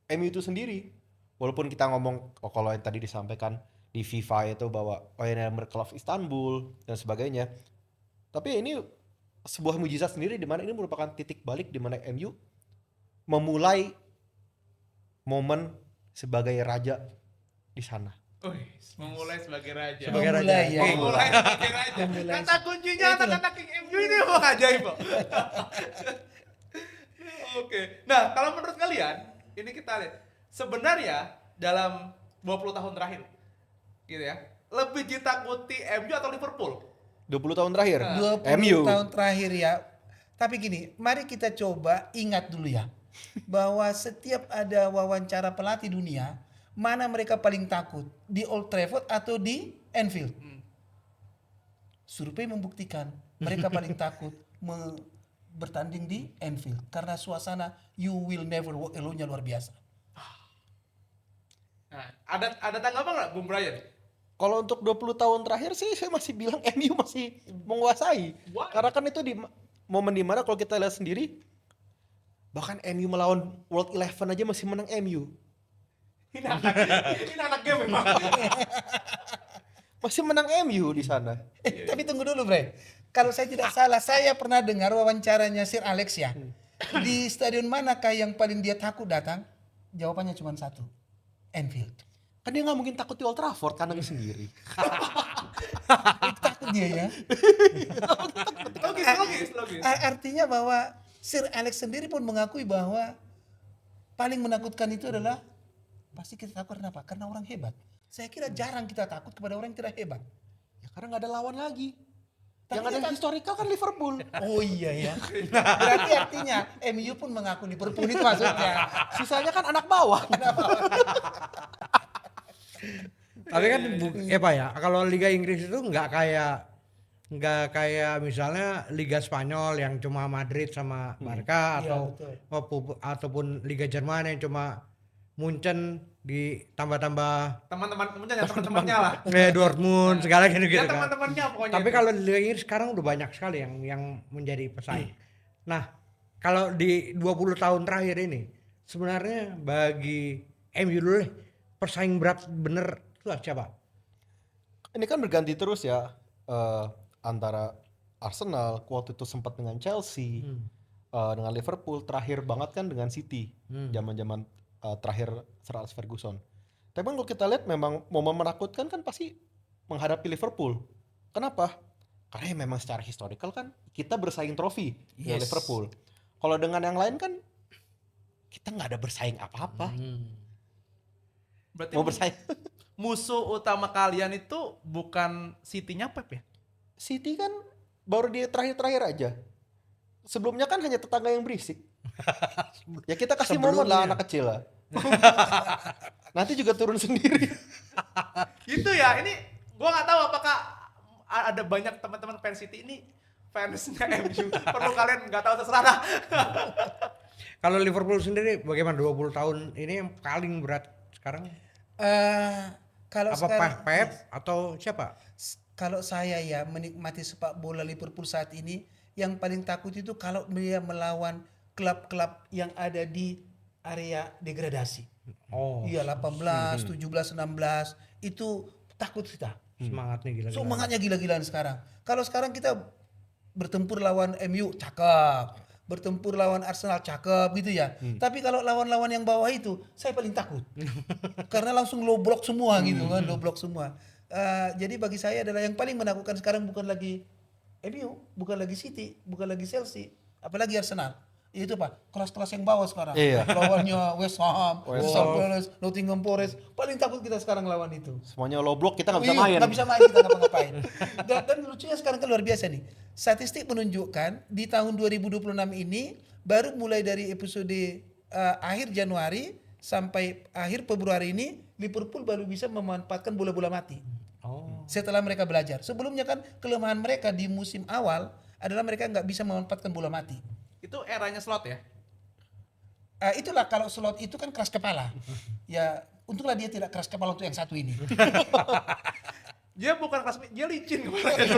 MU itu sendiri. Walaupun kita ngomong kalau yang tadi disampaikan di FIFA itu bahwa ini Miracle of Istanbul dan sebagainya. Tapi ini sebuah mujizat sendiri di mana ini merupakan titik balik di mana MU memulai momen sebagai raja di sana. Memulai sebagai raja. Sebagai raja. Memulai, ya. Memulai sebagai raja. Memulai. Kata kuncinya kata King MU ini emang ajaib kok. Oke. Nah, kalau menurut kalian, ini kita lihat sebenarnya dalam 20 tahun terakhir gitu ya, lebih ditakuti MU atau Liverpool? 20 tahun terakhir. 20 MU. tahun terakhir ya. Tapi gini, mari kita coba ingat dulu ya. Bahwa setiap ada wawancara pelatih dunia, mana mereka paling takut? Di Old Trafford atau di Anfield? Survei membuktikan mereka paling takut bertanding di Anfield. Karena suasana you will never walk alone-nya luar biasa. Nah, ada tanggapan nggak, Bung Brian? Kalau untuk 20 tahun terakhir sih saya masih bilang MU masih menguasai. Why? Karena kan itu di momen dimana kalau kita lihat sendiri, bahkan MU melawan World 11 aja masih menang MU. Ini anak game memang. Masih menang MU di sana. Tapi tunggu dulu, Bre. Kalau saya tidak salah, saya pernah dengar wawancaranya Sir Alex ya. Di stadion manakah yang paling dia takut datang? Jawabannya cuma satu. Anfield. Kan dia nggak mungkin takut di Old Trafford kandang sendiri. Takut dia ya. Logis. Artinya bahwa Sir Alex sendiri pun mengakui bahwa paling menakutkan itu adalah pasti kita takut kenapa? Karena orang hebat. Saya kira jarang kita takut kepada orang yang tidak hebat. Ya karena nggak ada lawan lagi. Tapi Yang ada kita- historical kan Liverpool. Oh iya ya. Berarti artinya MU pun mengaku Liverpool itu maksudnya. Sisanya kan anak bawah. Tapi kan Pak ya, kalau Liga Inggris itu nggak kayak misalnya Liga Spanyol yang cuma Madrid sama Barca Iya, ataupun Liga Jerman yang cuma Munchen ditambah-tambah Teman-temannya lah. Dortmund segala gitu Ya kan. teman-temannya pokoknya. Tapi itu. kalau di Liga Inggris sekarang udah banyak sekali yang menjadi pesaing. Nah, kalau di 20 tahun terakhir ini sebenarnya bagi MU dulu deh, pesaing berat bener itu siapa? Ini kan berganti terus ya, antara Arsenal, waktu itu sempat dengan Chelsea, dengan Liverpool, terakhir banget kan dengan City, zaman-zaman terakhir Sir Alex Ferguson. Tapi kalau kita lihat memang momen menakutkan kan pasti menghadapi Liverpool. Kenapa? Karena ya memang secara historical kan kita bersaing trofi dengan Yes. Liverpool. Kalau dengan yang lain kan kita nggak ada bersaing apa-apa. Berarti Mau bersaing musuh utama kalian itu bukan City-nya Pep ya? City kan baru di terakhir-terakhir aja. Sebelumnya kan hanya tetangga yang berisik. Ya kita kasih momen lah anak kecil lah. Nanti juga turun sendiri. Itu ya, ini gua nggak tahu apakah ada banyak teman-teman fans City ini fansnya MU. Perlu kalian nggak tahu terserah dah. Kalau Liverpool sendiri bagaimana 20 tahun ini yang paling berat sekarang? Kalau Apa sekarang Pep atau siapa? kalau saya ya menikmati sepak bola Liverpool saat ini, yang paling takut itu kalau dia melawan klub-klub yang ada di area degradasi. Oh, Iya 18, 17, 16 itu takut kita. semangatnya gila-gila. Semangatnya gila-gilaan sekarang. Kalau sekarang kita bertempur lawan MU cakep, bertempur lawan Arsenal cakep gitu ya. Tapi kalau lawan-lawan yang bawah itu saya paling takut. Karena langsung low block semua gitu kan, low block semua. Jadi bagi saya adalah yang paling menakutkan sekarang bukan lagi MU, bukan lagi City, bukan lagi Chelsea, apalagi Arsenal. Itu Pak, kelas-kelas yang bawah sekarang. Iya. Lawannya West Ham, Crystal Palace, Nottingham Forest. Paling takut kita sekarang lawan itu. Semuanya low block, kita nggak bisa Iya, main. nggak bisa main kita ngapa-ngapain. Dan lucunya sekarang kan luar biasa nih. Statistik menunjukkan di tahun 2026 ini baru mulai dari episode akhir Januari sampai akhir Februari ini Liverpool baru bisa memanfaatkan bola-bola mati. Oh. Setelah mereka belajar. Sebelumnya kan kelemahan mereka di musim awal adalah mereka nggak bisa memanfaatkan bola mati. Itu eranya Slot ya? Itulah kalau Slot itu kan keras kepala. Ya untunglah dia tidak keras kepala untuk yang satu ini. Dia bukan kelas, dia licin kemarin.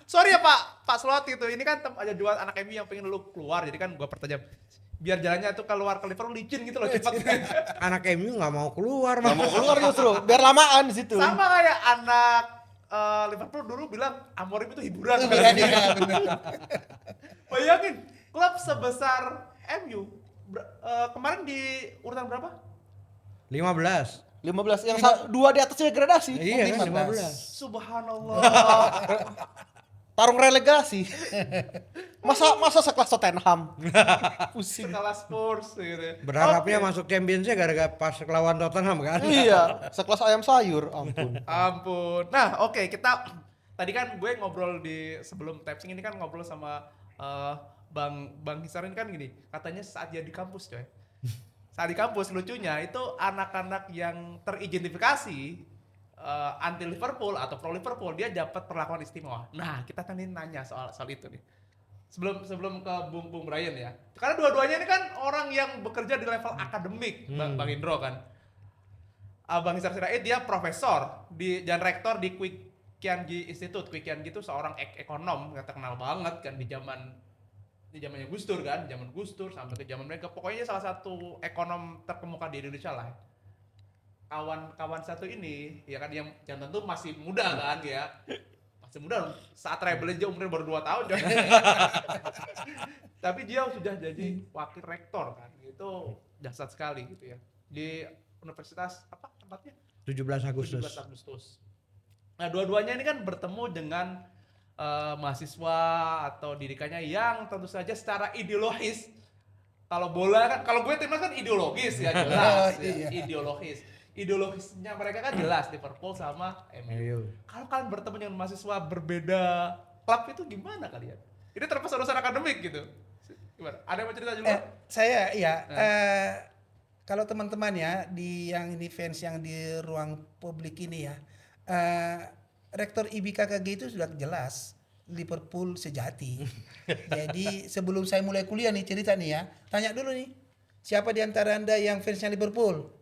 Sorry ya Pak Slot itu. Ini kan ada dua anak MU yang pengen lu keluar, jadi kan gua pertajam. Biar jalannya tuh keluar ke Liverpool licin gitu loh cepat. Anak MU nggak mau keluar, Nggak mau keluar justru, biar lamaan di situ. Sama kayak anak Liverpool dulu bilang Amorim itu hiburan. Iya, bener. Bayangin, klub sebesar MU kemarin di urutan berapa? 15. 15 yang dua di atasnya degradasi. Iya kan 15. 15. Subhanallah. Tarung relegasi. Masa sekelas Tottenham. Pusing. Skala Spurs gitu. Berharapnya Oke. masuk Champions-nya gara-gara pas lawan Tottenham kan? Iya, sekelas ayam sayur, ampun. Ampun. Nah, oke, kita tadi kan gue ngobrol di sebelum tapsing ini kan ngobrol sama Bang Hisar ini kan gini, katanya saat dia di kampus, coy. Saat di kampus lucunya itu anak-anak yang teridentifikasi anti Liverpool atau pro Liverpool dia dapat perlakuan istimewa. Nah, kita tadi nanya soal itu nih. Sebelum ke Bung Brian ya. Karena dua-duanya ini kan orang yang bekerja di level akademik, Bang Indro kan. Bang Hisar Sirait dia profesor dan rektor di Kwi Kian Gi Institute. Kwi Kian Gi itu seorang ekonom yang terkenal banget kan di zamannya Gus Dur kan, zaman Gus Dur sampai ke zaman mereka. Pokoknya salah satu ekonom terkemuka di Indonesia lah. Kawan satu ini ya kan yang tentu masih muda kan ya. Masih muda saat rebel aja umurnya baru 2 tahun coy. Tapi dia sudah jadi wakil rektor kan. Itu dahsyat sekali gitu ya. Di universitas apa tempatnya? 17 Agustus. 17 Agustus. Nah, dua-duanya ini kan bertemu dengan mahasiswa atau didikannya yang tentu saja secara ideologis kalau bola kan kalau gue timnas kan ideologis ya jelas ya, ideologisnya mereka kan jelas Liverpool sama MU. Kalau kalian bertemu dengan mahasiswa berbeda klub itu gimana kalian? Ini terlepas urusan akademik gitu. Gimana? Ada yang mau cerita dulu? Saya ya kalau teman-teman ya di yang ini fans yang di ruang publik ini ya rektor IBKKG itu sudah jelas Liverpool sejati. Jadi sebelum saya mulai kuliah nih cerita nih ya, tanya dulu nih siapa di antara anda yang fansnya Liverpool?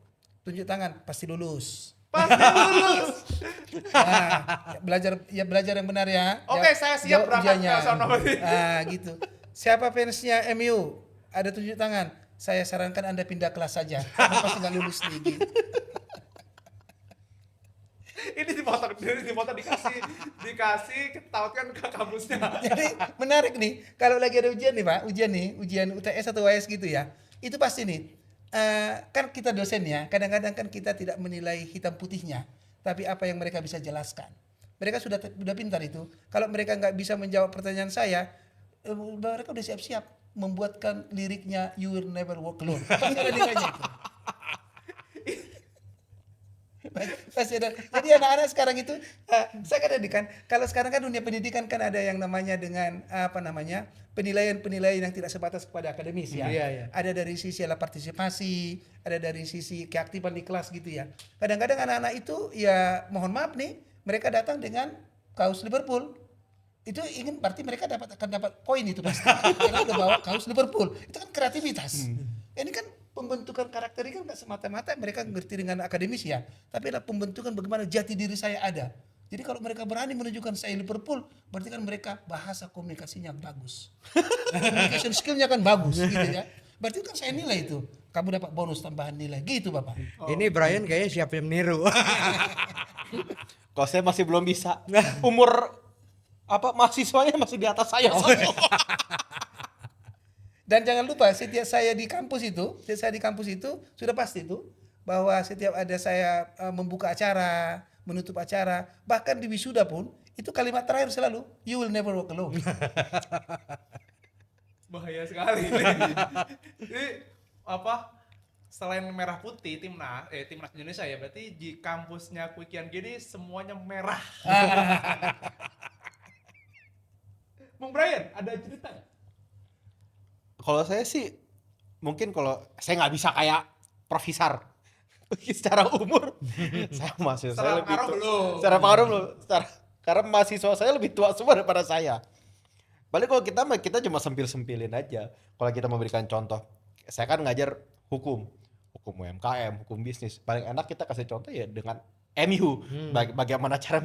Tunjuk tangan, pasti lulus. Pasti lulus. Nah, belajar yang benar ya. Oke, saya siap jawab berangkat ke ujiannya. sono berarti. Gitu. Siapa fansnya MU? Ada tunjuk tangan. Saya sarankan anda pindah kelas saja. Karena pasti nggak lulus nih. Gitu. ini dipotong dikasih ketahuan ke kampusnya. Jadi menarik nih, kalau lagi ada ujian nih Pak, ujian UTS atau UAS gitu ya, itu pasti nih, kan kita dosen ya, kadang-kadang kan kita tidak menilai hitam putihnya, tapi apa yang mereka bisa jelaskan. Mereka sudah pintar itu. Kalau mereka nggak bisa menjawab pertanyaan saya, mereka udah siap-siap membuatkan liriknya You Will Never Walk Alone. Pasti ada nilainya itu. Pasti ada. Jadi anak-anak sekarang itu, saya kan kalau sekarang kan dunia pendidikan kan ada yang namanya dengan penilaian yang tidak sebatas kepada akademis ya. Iya. Ada dari sisi adalah partisipasi, ada dari sisi keaktifan di kelas gitu ya. Kadang-kadang anak-anak itu ya mohon maaf nih, mereka datang dengan kaos Liverpool. Itu ingin berarti mereka akan dapat poin itu pasti. Karena udah bawa kaos Liverpool. Itu kan kreativitas. Ini kan pembentukan karakter ini kan nggak semata-mata mereka ngerti dengan akademis ya, tapi adalah pembentukan bagaimana jati diri saya ada. Jadi kalau mereka berani menunjukkan saya Liverpool, berarti kan mereka bahasa komunikasinya bagus, communication skillnya kan bagus, gitu ya. Berarti kan saya nilai itu, kamu dapat bonus tambahan nilai, gitu Bapak. Ini Brian kayaknya siap yang niru. Kalau saya masih belum bisa. Umur mahasiswanya masih di atas saya. Dan jangan lupa setiap saya di kampus itu sudah pasti itu bahwa setiap ada saya membuka acara, menutup acara, bahkan di wisuda pun itu kalimat terakhir selalu You will never walk alone. Bahaya sekali. Jadi selain merah putih timnas Indonesia ya, berarti di kampusnya Quikian gini semuanya merah. Bung Brian, ada cerita nggak? Kalau saya sih mungkin kalau saya nggak bisa kayak Profesor secara umur saya masih Secara saya lebih pengaruh belum. secara pengaruh belum karena mahasiswa saya lebih tua semua daripada saya. Paling kalau kita cuma sempil-sempilin aja. Kalau kita memberikan contoh, saya kan ngajar hukum UMKM, hukum bisnis. Paling enak kita kasih contoh ya dengan MU. Bagaimana cara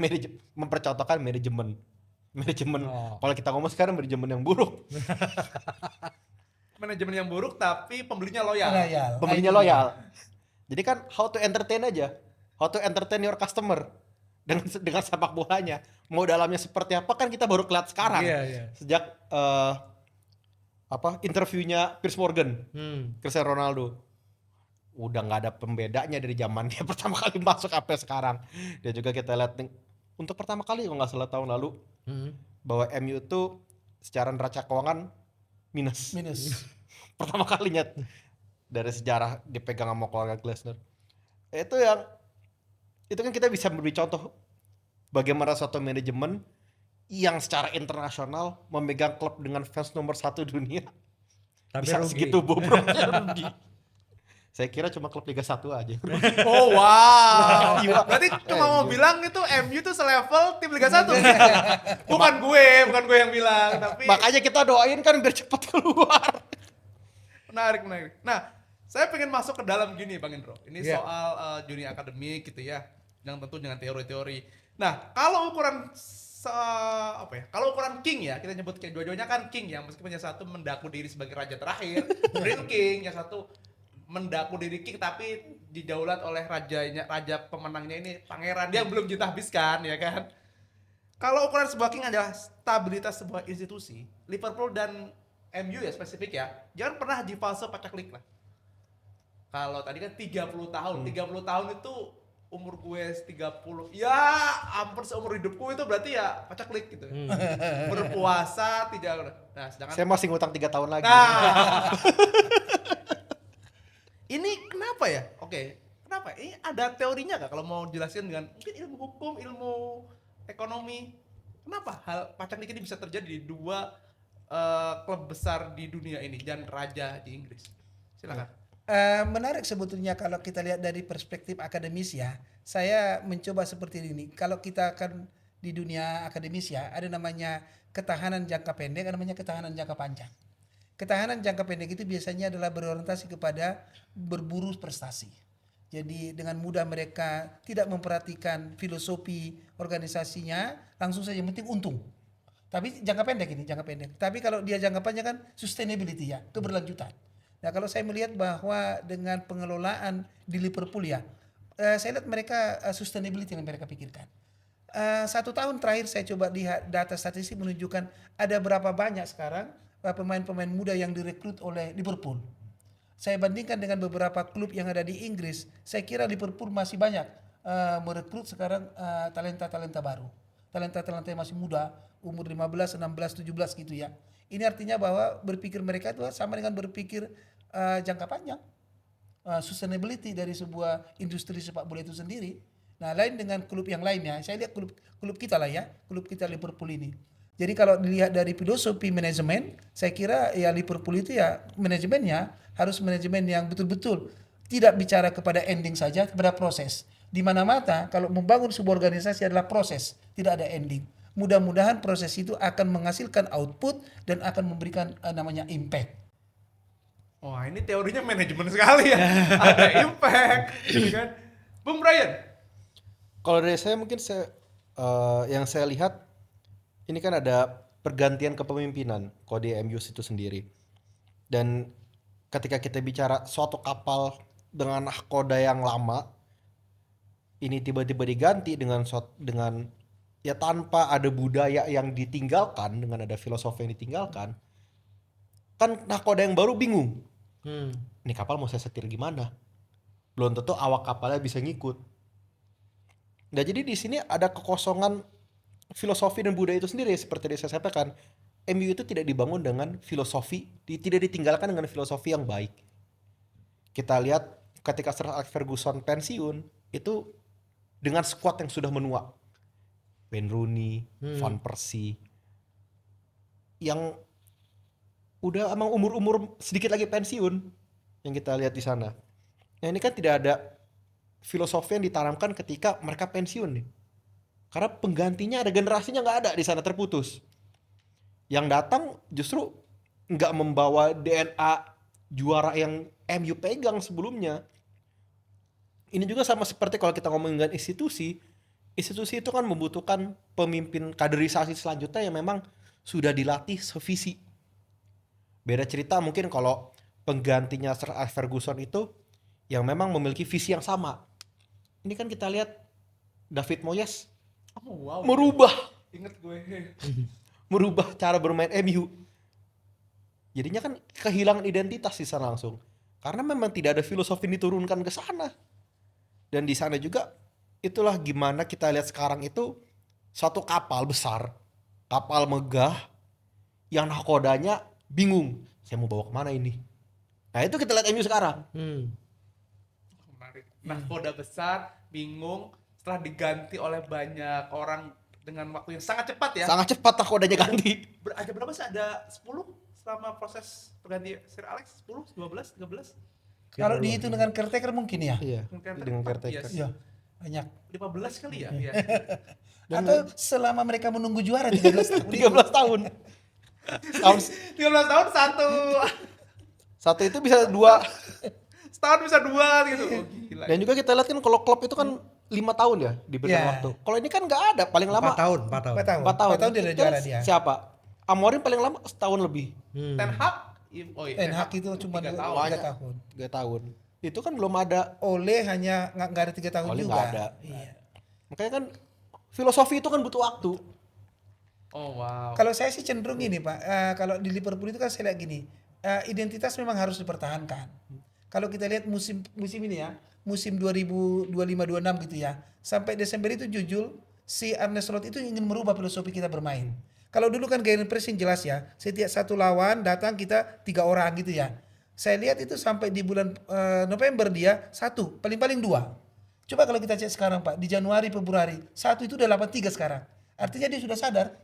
mempercontohkan manajemen. Kalau kita ngomong sekarang manajemen yang buruk. Manajemen yang buruk tapi pembelinya loyal. Pembelinya loyal. Jadi kan how to entertain aja. How to entertain your customer. Dengan sepak bolanya. Mau dalamnya seperti apa kan kita baru kelihatan sekarang. Iya. Sejak interviewnya Piers Morgan, Cristiano Ronaldo. Udah nggak ada pembedanya dari zaman dia pertama kali masuk sampai sekarang. Dia juga kita lihat untuk pertama kali kalau nggak salah tahun lalu bahwa MU itu secara neraca keuangan minus. Pertama kalinya dari sejarah dipegang sama keluarga Glasner. Itu kan kita bisa beri contoh bagaimana suatu manajemen yang secara internasional memegang klub dengan fans nomor 1 dunia. Tapi Bisa rugi. segitu bobroknya rugi. Saya kira cuma klub Liga 1 aja. Oh wow. Berarti cuma mau bilang itu MU tuh selevel tim Liga 1. bukan gue yang bilang, tapi Makanya kita doain kan biar cepat keluar. menarik. Nah, saya pengen masuk ke dalam gini Bang Indro. Ini Iya. soal dunia akademik gitu ya. Yang tentu dengan teori-teori. Nah, kalau ukuran kalau ukuran king ya, kita nyebut kayak dua-duanya kan king ya, meskipun yang satu mendaku diri sebagai raja terakhir, real king, yang satu mendaku diri king tapi didaulat oleh raja pemenangnya ini pangeran dia belum kita habiskan ya kan. Kalau ukuran sebuah king adalah stabilitas sebuah institusi, Liverpool dan MU ya spesifik ya, jangan pernah di fase pacaklik lah. Kalau tadi kan 30 tahun, 30 tahun itu umur gue 30, ya hampir seumur hidupku itu berarti ya pacaklik gitu. Berpuasa tidak, nah sedangkan Saya masih ngutang 3 tahun lagi. nah, ini kenapa ya? Oke, kenapa? Ini ada teorinya nggak kalau mau jelasin dengan mungkin ilmu hukum, ilmu ekonomi? Kenapa hal pacaklik ini bisa terjadi di dua klub besar di dunia ini dan raja di Inggris? Silakan. Menarik sebetulnya kalau kita lihat dari perspektif akademis ya. Saya mencoba seperti ini. Kalau kita akan di dunia akademis ya, ada namanya ketahanan jangka pendek, ada namanya ketahanan jangka panjang. Ketahanan jangka pendek itu biasanya adalah berorientasi kepada berburu prestasi. Jadi dengan mudah mereka tidak memperhatikan filosofi organisasinya, langsung saja yang penting untung. Tapi jangka pendek ini, jangka pendek. Tapi kalau dia jangka panjang kan sustainability ya, keberlanjutan. Nah kalau saya melihat bahwa dengan pengelolaan di Liverpool ya, saya lihat mereka sustainability yang mereka pikirkan. 1 tahun terakhir saya coba lihat data statistik menunjukkan ada berapa banyak sekarang pemain-pemain muda yang direkrut oleh Liverpool. Saya bandingkan dengan beberapa klub yang ada di Inggris, saya kira Liverpool masih banyak merekrut sekarang talenta-talenta baru. Talenta-talenta yang masih muda, umur 15, 16, 17 gitu ya. Ini artinya bahwa berpikir mereka itu sama dengan berpikir jangka panjang. Sustainability dari sebuah industri sepak bola itu sendiri. Nah, lain dengan klub yang lainnya. Saya lihat klub kita lah ya, klub kita Liverpool ini. Jadi kalau dilihat dari filosofi manajemen, saya kira ya Liverpool itu ya manajemennya harus manajemen yang betul-betul tidak bicara kepada ending saja, kepada proses. Di mana-mana kalau membangun sebuah organisasi adalah proses, tidak ada ending. Mudah-mudahan proses itu akan menghasilkan output dan akan memberikan namanya impact. Wah, ini teorinya manajemen sekali ya. Ada impact, gitu kan. Bung Brian. Kalau dari saya mungkin yang saya lihat ini kan ada pergantian kepemimpinan kode MU itu sendiri. Dan ketika kita bicara suatu kapal dengan nahkoda yang lama, ini tiba-tiba diganti dengan ya tanpa ada budaya yang ditinggalkan, dengan ada filosofi yang ditinggalkan, kan nahkoda yang baru bingung. Ini kapal mau saya setir gimana? Belum tentu awak kapalnya bisa ngikut. Nah, jadi di sini ada kekosongan filosofi dan budaya itu sendiri. Seperti yang saya sampaikan, MU itu tidak dibangun dengan filosofi, tidak ditinggalkan dengan filosofi yang baik. Kita lihat ketika Sir Alex Ferguson pensiun, itu dengan skuad yang sudah menua. Wayne Rooney, Van Persie, yang udah emang umur-umur sedikit lagi pensiun, yang kita lihat di sana. Nah, ini kan tidak ada filosofi yang ditanamkan ketika mereka pensiun nih. Karena penggantinya ada, generasinya nggak ada di sana, terputus. Yang datang justru nggak membawa DNA juara yang MU pegang sebelumnya. Ini juga sama seperti kalau kita ngomongin dengan institusi itu kan membutuhkan pemimpin kaderisasi selanjutnya yang memang sudah dilatih sevisi. Beda cerita mungkin kalau penggantinya Sir Alex Ferguson itu yang memang memiliki visi yang sama. Ini kan kita lihat David Moyes merubah Ingat gue. merubah cara bermain MU. Jadinya kan kehilangan identitas di sana langsung. Karena memang tidak ada filosofi yang diturunkan ke sana. Dan di sana juga itulah gimana kita lihat sekarang itu satu kapal besar, kapal megah yang nahkodanya bingung. Saya mau bawa kemana ini? Nah, itu kita lihat MU sekarang. Menarik. Nah, koda besar, bingung, setelah diganti oleh banyak orang dengan waktu yang sangat cepat ya. Sangat cepat nahkodanya ganti. Ada berapa sih? Ada 10 selama proses perganti Sir Alex? 10, 12, 13? Kalau dihitung dengan caretaker mungkin ya. Iya, dengan caretaker. Iya, banyak. 15 kali ya? Iya. Atau selama mereka menunggu juara 13 tahun. 13 tahun. 13 tahun Satu itu bisa 2. setahun bisa 2 gitu. Oh, gila. Dan juga kita lihat kan kalau klub itu kan 5 tahun ya diberikan Iya. waktu. Kalau ini kan nggak ada, paling lama 4 tahun. 4 tahun dia udah Itu juara dia. Siapa? Amorim paling lama setahun lebih. Ten Hag? Oh iya, Ten Hag itu cuma 3 3 tahun. tahun. 3 tahun. Itu kan belum ada. Ole hanya nggak ada 3 tahun Ole juga. nggak ada. Iya. Makanya kan filosofi itu kan butuh waktu. Oh wow. Kalau saya sih cenderung ini Pak, kalau di Liverpool itu kan saya lihat gini, identitas memang harus dipertahankan. Kalau kita lihat musim ini ya, musim 2025-26 gitu ya, sampai Desember itu jujur si Arne Slot itu ingin merubah filosofi kita bermain. Kalau dulu kan gaya pressing jelas ya, setiap satu lawan datang kita 3 orang gitu ya. Saya lihat itu sampai di bulan November dia 1, paling-paling 2. Coba kalau kita cek sekarang Pak, di Januari, Februari, 1 itu udah 83 sekarang. Artinya dia sudah sadar.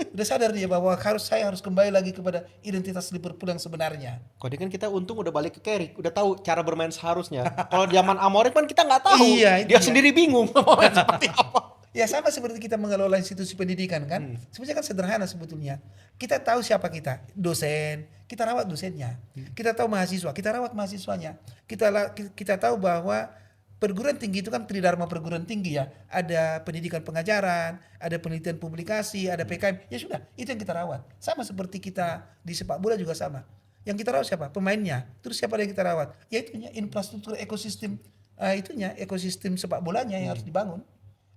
Sudah sadar dia bahwa saya harus kembali lagi kepada identitas Liverpool yang sebenarnya. Kalau ini kan kita untung udah balik ke Carrick, udah tahu cara bermain seharusnya. Kalau zaman Amorim kan kita nggak tahu. Iya, itu dia dia. sendiri bingung mau main seperti apa. Ya sama seperti kita mengelola institusi pendidikan kan. Sebenarnya kan sederhana sebetulnya. Kita tahu siapa kita, dosen, kita rawat dosennya. Kita tahu mahasiswa, kita rawat mahasiswanya. Kita tahu bahwa perguruan tinggi itu kan tridharma perguruan tinggi ya. Ada pendidikan pengajaran, ada penelitian publikasi, ada PKM. Ya sudah, itu yang kita rawat. Sama seperti kita di sepak bola juga sama. Yang kita rawat siapa? Pemainnya. Terus siapa yang kita rawat? Ya itu infrastruktur ekosistem itunya ekosistem sepak bolanya yang harus dibangun.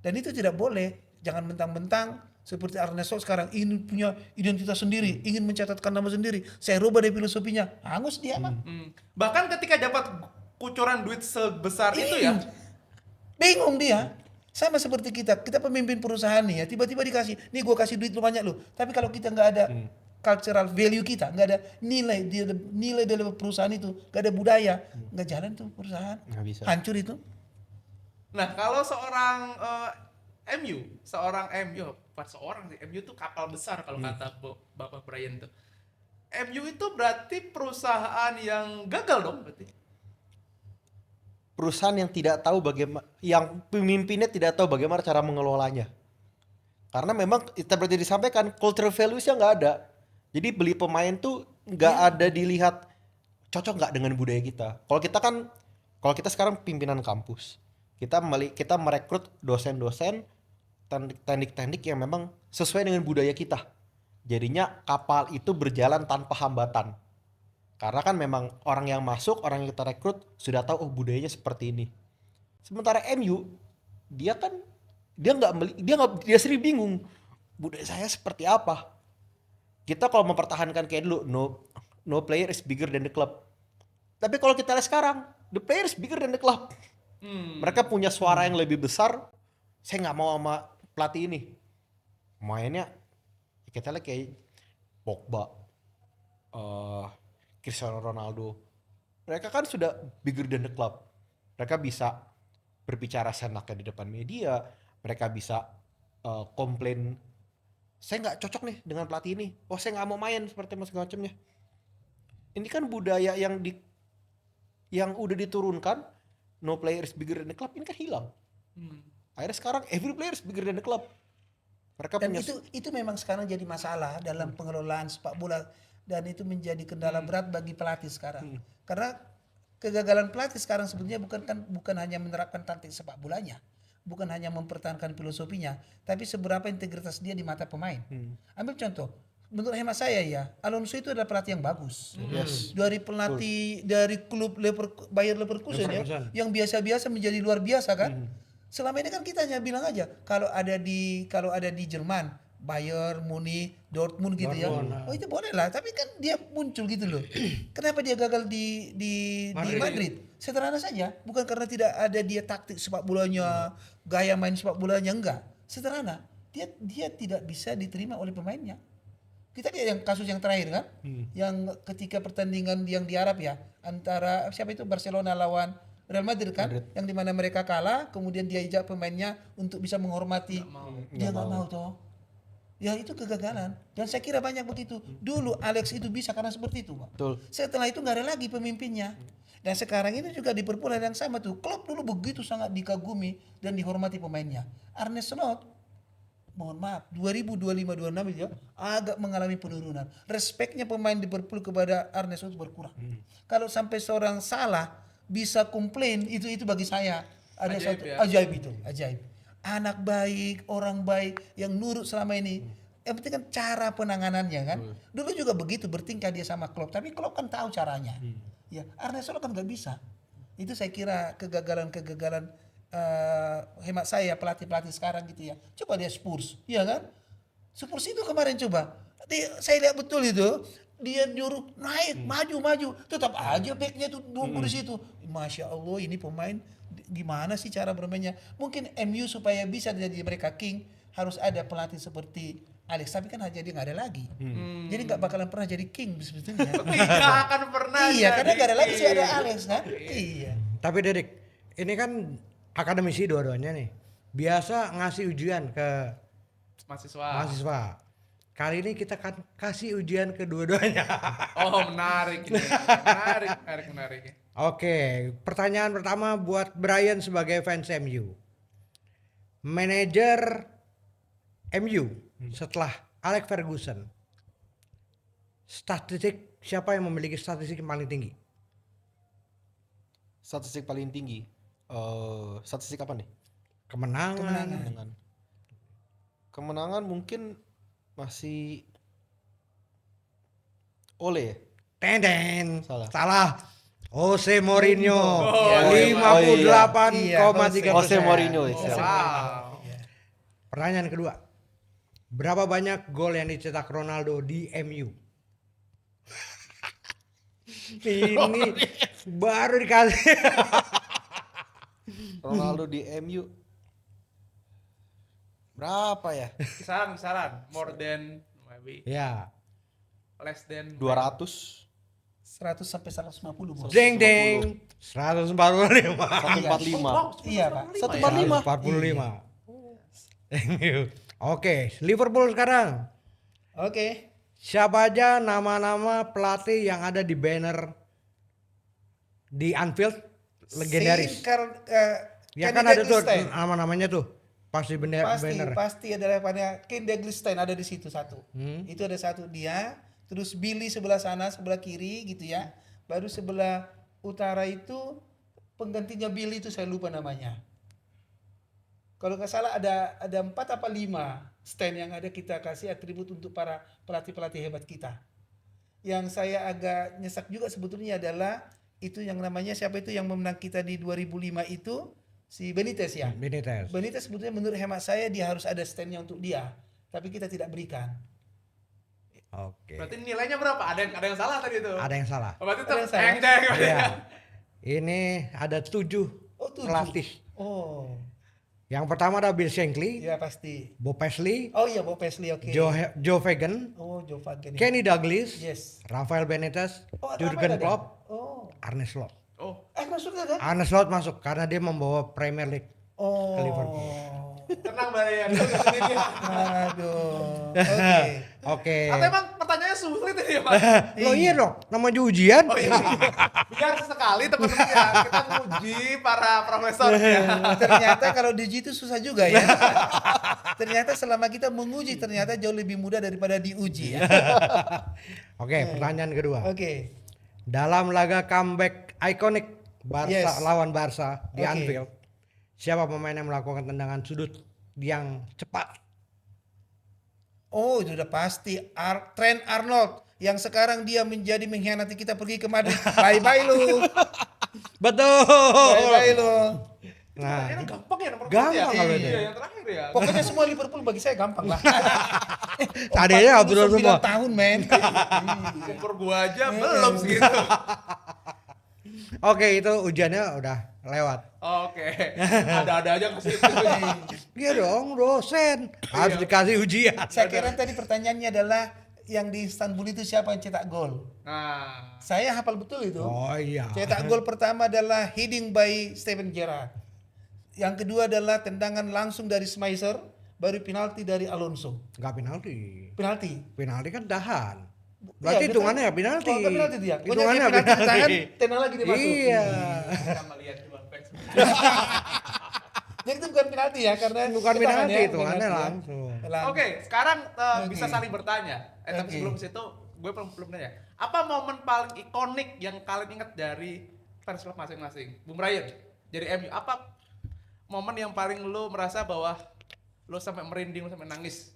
Dan itu tidak boleh. Jangan mentang-mentang seperti Arne Slot sekarang ingin punya identitas sendiri, ingin mencatatkan nama sendiri. Saya rubah dari filosofinya, hangus dia mah. Bahkan ketika dapat kucuran duit sebesar itu ya, Bingung dia. Sama seperti kita pemimpin perusahaan nih ya, tiba-tiba dikasih, nih gue kasih duit lu banyak lu. Tapi kalau kita nggak ada cultural value kita, nggak ada nilai dalam perusahaan itu, nggak ada budaya, nggak jalan tuh perusahaan, Nggak bisa. hancur itu. nah kalau seorang seorang MU, bukan seorang sih, MU tuh kapal besar kalau kata Bapak Brian tuh. MU itu berarti perusahaan yang gagal dong berarti. Perusahaan yang tidak tahu bagaimana, yang pemimpinnya tidak tahu bagaimana cara mengelolanya. Karena memang seperti disampaikan, cultural values-nya nggak ada. Jadi beli pemain tuh nggak ada dilihat cocok nggak dengan budaya kita. Kalau kita sekarang pimpinan kampus, kita merekrut dosen-dosen teknik-teknik yang memang sesuai dengan budaya kita. Jadinya kapal itu berjalan tanpa hambatan. Karena kan memang orang yang masuk, orang yang kita rekrut sudah tahu oh budayanya seperti ini. Sementara MU dia sendiri bingung budaya saya seperti apa. Kita kalau mempertahankan kayak dulu no player is bigger than the club. Tapi kalau kita lihat sekarang, the player is bigger than the club. Mereka punya suara yang lebih besar. Saya nggak mau sama pelatih ini. Mainnya kita lihat kayak Pogba, Cristiano Ronaldo. Mereka kan sudah bigger than the club. Mereka bisa berbicara senaknya di depan media. Mereka bisa komplain, saya nggak cocok nih dengan pelatih ini. Oh saya nggak mau main seperti segala macamnya. Ini kan budaya yang udah diturunkan. No player is bigger than the club ini kan hilang. Akhirnya sekarang every player is bigger than the club. Mereka Dan punya itu memang sekarang jadi masalah dalam pengelolaan sepak bola, dan itu menjadi kendala berat bagi pelatih sekarang. Karena kegagalan pelatih sekarang sebetulnya bukan hanya menerapkan taktik sepak bolanya, bukan hanya mempertahankan filosofinya, tapi seberapa integritas dia di mata pemain. Ambil contoh, menurut hemat saya ya, Alonso itu adalah pelatih yang bagus. Yes. Dari pelatih dari klub Bayer Leverkusen ya, yang biasa-biasa menjadi luar biasa kan. Selama ini kan kita hanya bilang aja kalau ada di Jerman, Bayern, Munich, Dortmund gitu ya. Oh itu boleh lah, tapi kan dia muncul gitu loh. Kenapa dia gagal di Madrid? Sederhana saja, bukan karena tidak ada dia taktik sepak bolanya, gaya main sepak bolanya, enggak. Sederhana, dia tidak bisa diterima oleh pemainnya. Kita lihat yang kasus yang terakhir kan, yang ketika pertandingan yang di Arab ya, antara siapa itu, Barcelona lawan Real Madrid kan, yang dimana mereka kalah, kemudian dia ajak pemainnya untuk bisa menghormati, dia nggak mau toh. Ya itu kegagalan, dan saya kira banyak begitu. Dulu Alex itu bisa karena seperti itu, Pak. Betul. Setelah itu nggak ada lagi pemimpinnya. Dan sekarang ini juga di Liverpool yang sama tuh. Klopp dulu begitu sangat dikagumi dan dihormati pemainnya. Arne Slot, mohon maaf, 2025-26 ya agak mengalami penurunan. Respeknya pemain Liverpool kepada Arne Slot berkurang. Kalau sampai seorang salah bisa komplain, itu bagi saya ada Ajaib satu ya? ajaib. Anak baik, orang baik yang nurut selama ini. Yang penting kan cara penanganannya kan. Dulu juga begitu bertingkah dia sama Klopp, tapi Klopp kan tahu caranya. Ya, Arne Slot kan nggak bisa. Itu saya kira kegagalan hemat saya pelatih sekarang gitu ya. Coba dia Spurs, ya kan? Spurs itu kemarin coba, saya lihat betul itu, dia nyuruh naik, maju, tetap aja backnya tuh nunggu di situ. Masya Allah, ini pemain gimana sih cara bermainnya? Mungkin MU supaya bisa jadi mereka king harus ada pelatih seperti Alex, tapi kan aja dia nggak ada lagi. Jadi nggak bakalan pernah jadi king sebetulnya. Tidak akan pernah. Iya, karena nggak ada lagi sih ada jadi Alex kan. Iya. Tapi Dedek, ini kan akademisi dua-duanya nih. Biasa ngasih ujian ke mahasiswa. Kali ini kita kan kasih ujian ke dua-duanya. Oh menarik ini. Menarik. Oke, pertanyaan pertama buat Brian sebagai fans MU. Manajer MU setelah Alex Ferguson, statistik siapa yang memiliki statistik yang paling tinggi? Statistik paling tinggi. Statistik apa nih? Kemenangan. Kemenangan mungkin masih Ole ya? Tenden. Salah. Jose Mourinho iya. 58,3%. Jose Mourinho. Wow. Pertanyaan kedua. Berapa banyak gol yang dicetak Ronaldo di MU? Ini baru dikasih. Ronaldo di MU berapa ya? Kisaran more than maybe Ya. less than 200, 100 sampai 150 bos. Jeng jeng. 145. 145. Iya pak. 145. 145. MU. Oke, Liverpool sekarang. Oke. Siapa aja nama-nama pelatih yang ada di banner di Anfield legendaris? Ya kan ada tuh nama-namanya tuh. Pasti banner. Pasti adalah pada Ken Deglestein ada di situ satu. Itu ada satu dia, terus Billy sebelah sana, sebelah kiri gitu ya. Baru sebelah utara itu penggantinya Billy itu saya lupa namanya. Kalau nggak salah ada 4 apa 5 stand yang ada kita kasih atribut untuk para pelatih-pelatih hebat kita. Yang saya agak nyesak juga sebetulnya adalah itu yang namanya siapa itu yang memenang kita di 2005 itu si Benitez ya. Benitez sebetulnya menurut hemat saya dia harus ada standnya untuk dia, tapi kita tidak berikan. Oke. Berarti nilainya berapa? Ada yang salah tadi itu. Ada yang salah. Berarti Ada yang tetap salah? ceng. Ya. Ini ada 7 Oh, 7. pelatih. Oh, Yang pertama ada Bill Shankly, ya pasti. Bob Paisley, Oh iya, Bob Paisley, oke. Joe Fagan, Oh, Joe Fagan. Kenny Dalglish, Yes. Rafael Benitez, Oh, Jurgen ada. Klopp, Oh. Arne Slot. Oh, Masuk kan? Arne Slot masuk karena dia membawa Premier League Oh. ke Liverpool. tenang Brian. Aduh. Oke. Oke. Atau emang pertanyaannya sulit ini ya, Mas? Lo iya dong, nama ujian. Oh iya. Biar sekali teman-teman ya kita nguji para profesor ya. Ternyata kalau diuji itu susah juga ya. Ternyata selama kita menguji ternyata jauh lebih mudah daripada diuji ya. Oke, pertanyaan kedua. Oke. Dalam laga comeback ikonik Barca Yes. lawan Barca di Oke. Anfield, siapa pemain yang melakukan tendangan sudut yang cepat? Oh, itu udah pasti Trent Arnold yang sekarang dia menjadi mengkhianati kita pergi ke Madrid. Bye-bye lu. Betul. Bye-bye lu. Nah, Pertanyaannya gampang ya nomor Gampang ya. kalau itu. Iya, yang terakhir ya. Pokoknya semua Liverpool bagi saya gampang lah. Tadinya betul 49 semua. tahun, men. Umur gua aja belum segitu. Oke, itu ujiannya udah lewat. Oke. Ada-ada aja ke situ. Iya dong, dosen. Harus dikasih ujian. Saya kira tadi pertanyaannya adalah yang di Istanbul itu siapa yang cetak gol? Nah, Saya hafal betul itu. Oh iya. Cetak gol pertama adalah heading by Steven Gerrard. Yang kedua adalah tendangan langsung dari Schmeiser, baru penalti dari Alonso. Enggak penalti. Penalti. Penalti kan tahan. Berarti Iya, hitungannya ya betul. penalti. Oh, enggak penalti dia. Pokoknya Hitungannya dia penalti di tangan, penalti. tenang lagi dia masuk. Iya. kita melihat dua fans. Jadi itu bukan penalti ya karena Bukan di tangan penalti, ya, hitungannya penalti ya. langsung. Oke, sekarang Oke. bisa saling bertanya. Tapi Oke. sebelum situ gue belum nanya. Apa momen paling ikonik yang kalian ingat dari fans klub masing-masing? Bung Ryan, dari MU, apa momen yang paling lu merasa bahwa lu sampai merinding, lu sampai nangis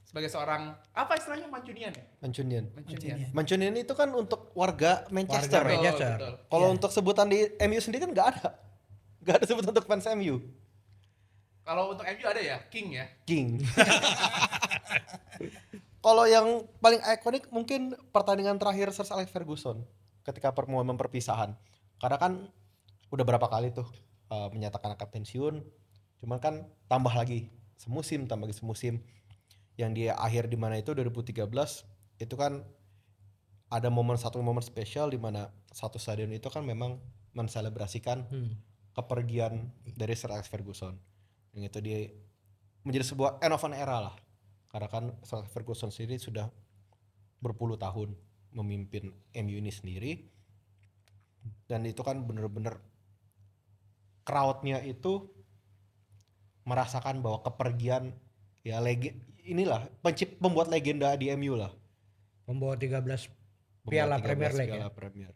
sebagai seorang apa istilahnya Mancunian ya? Mancunian. Mancunian. Mancunian itu kan untuk warga Manchester. Warga Manchester. Betul. Kalau Iya. untuk sebutan di MU sendiri kan nggak ada. Nggak ada sebutan untuk fans MU. Kalau untuk MU ada ya, King ya. King. Kalau yang paling ikonik mungkin pertandingan terakhir Sir Alex Ferguson ketika momen perpisahan. Karena kan udah berapa kali tuh menyatakan akan pensiun. Cuman kan tambah lagi semusim. Yang di akhir di mana itu 2013 itu kan ada satu momen spesial di mana satu stadion itu kan memang menselebrasikan kepergian dari Sir Alex Ferguson. Yang itu dia menjadi sebuah end of an era lah. Karena kan Sir Alex Ferguson sendiri sudah berpuluh tahun memimpin MU ini sendiri. Dan itu kan bener-bener crowd-nya itu merasakan bahwa kepergian ya inilah pembuat legenda di MU lah. Membawa 13 Membawa Piala 13 Premier League Piala ya. Premier.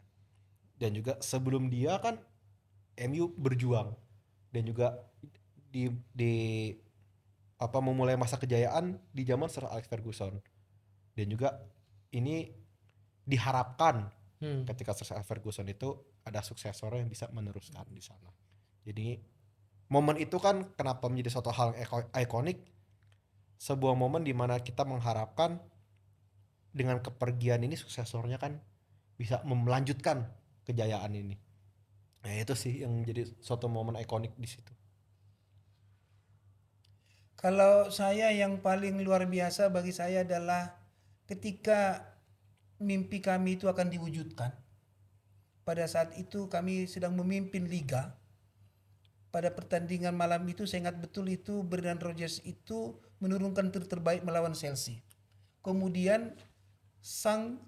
Dan juga sebelum dia kan MU berjuang dan juga di memulai masa kejayaan di zaman Sir Alex Ferguson. Dan juga ini diharapkan Ketika Sir Alex Ferguson itu ada suksesor yang bisa meneruskan di sana. Jadi momen itu kan kenapa menjadi suatu hal ikonik, sebuah momen di mana kita mengharapkan dengan kepergian ini suksesornya kan bisa melanjutkan kejayaan ini. Nah itu sih yang jadi suatu momen ikonik di situ. Kalau saya yang paling luar biasa bagi saya adalah ketika mimpi kami itu akan diwujudkan. Pada saat itu kami sedang memimpin liga. Pada pertandingan malam itu saya ingat betul itu Brendan Rodgers itu menurunkan terbaik melawan Chelsea. Kemudian sang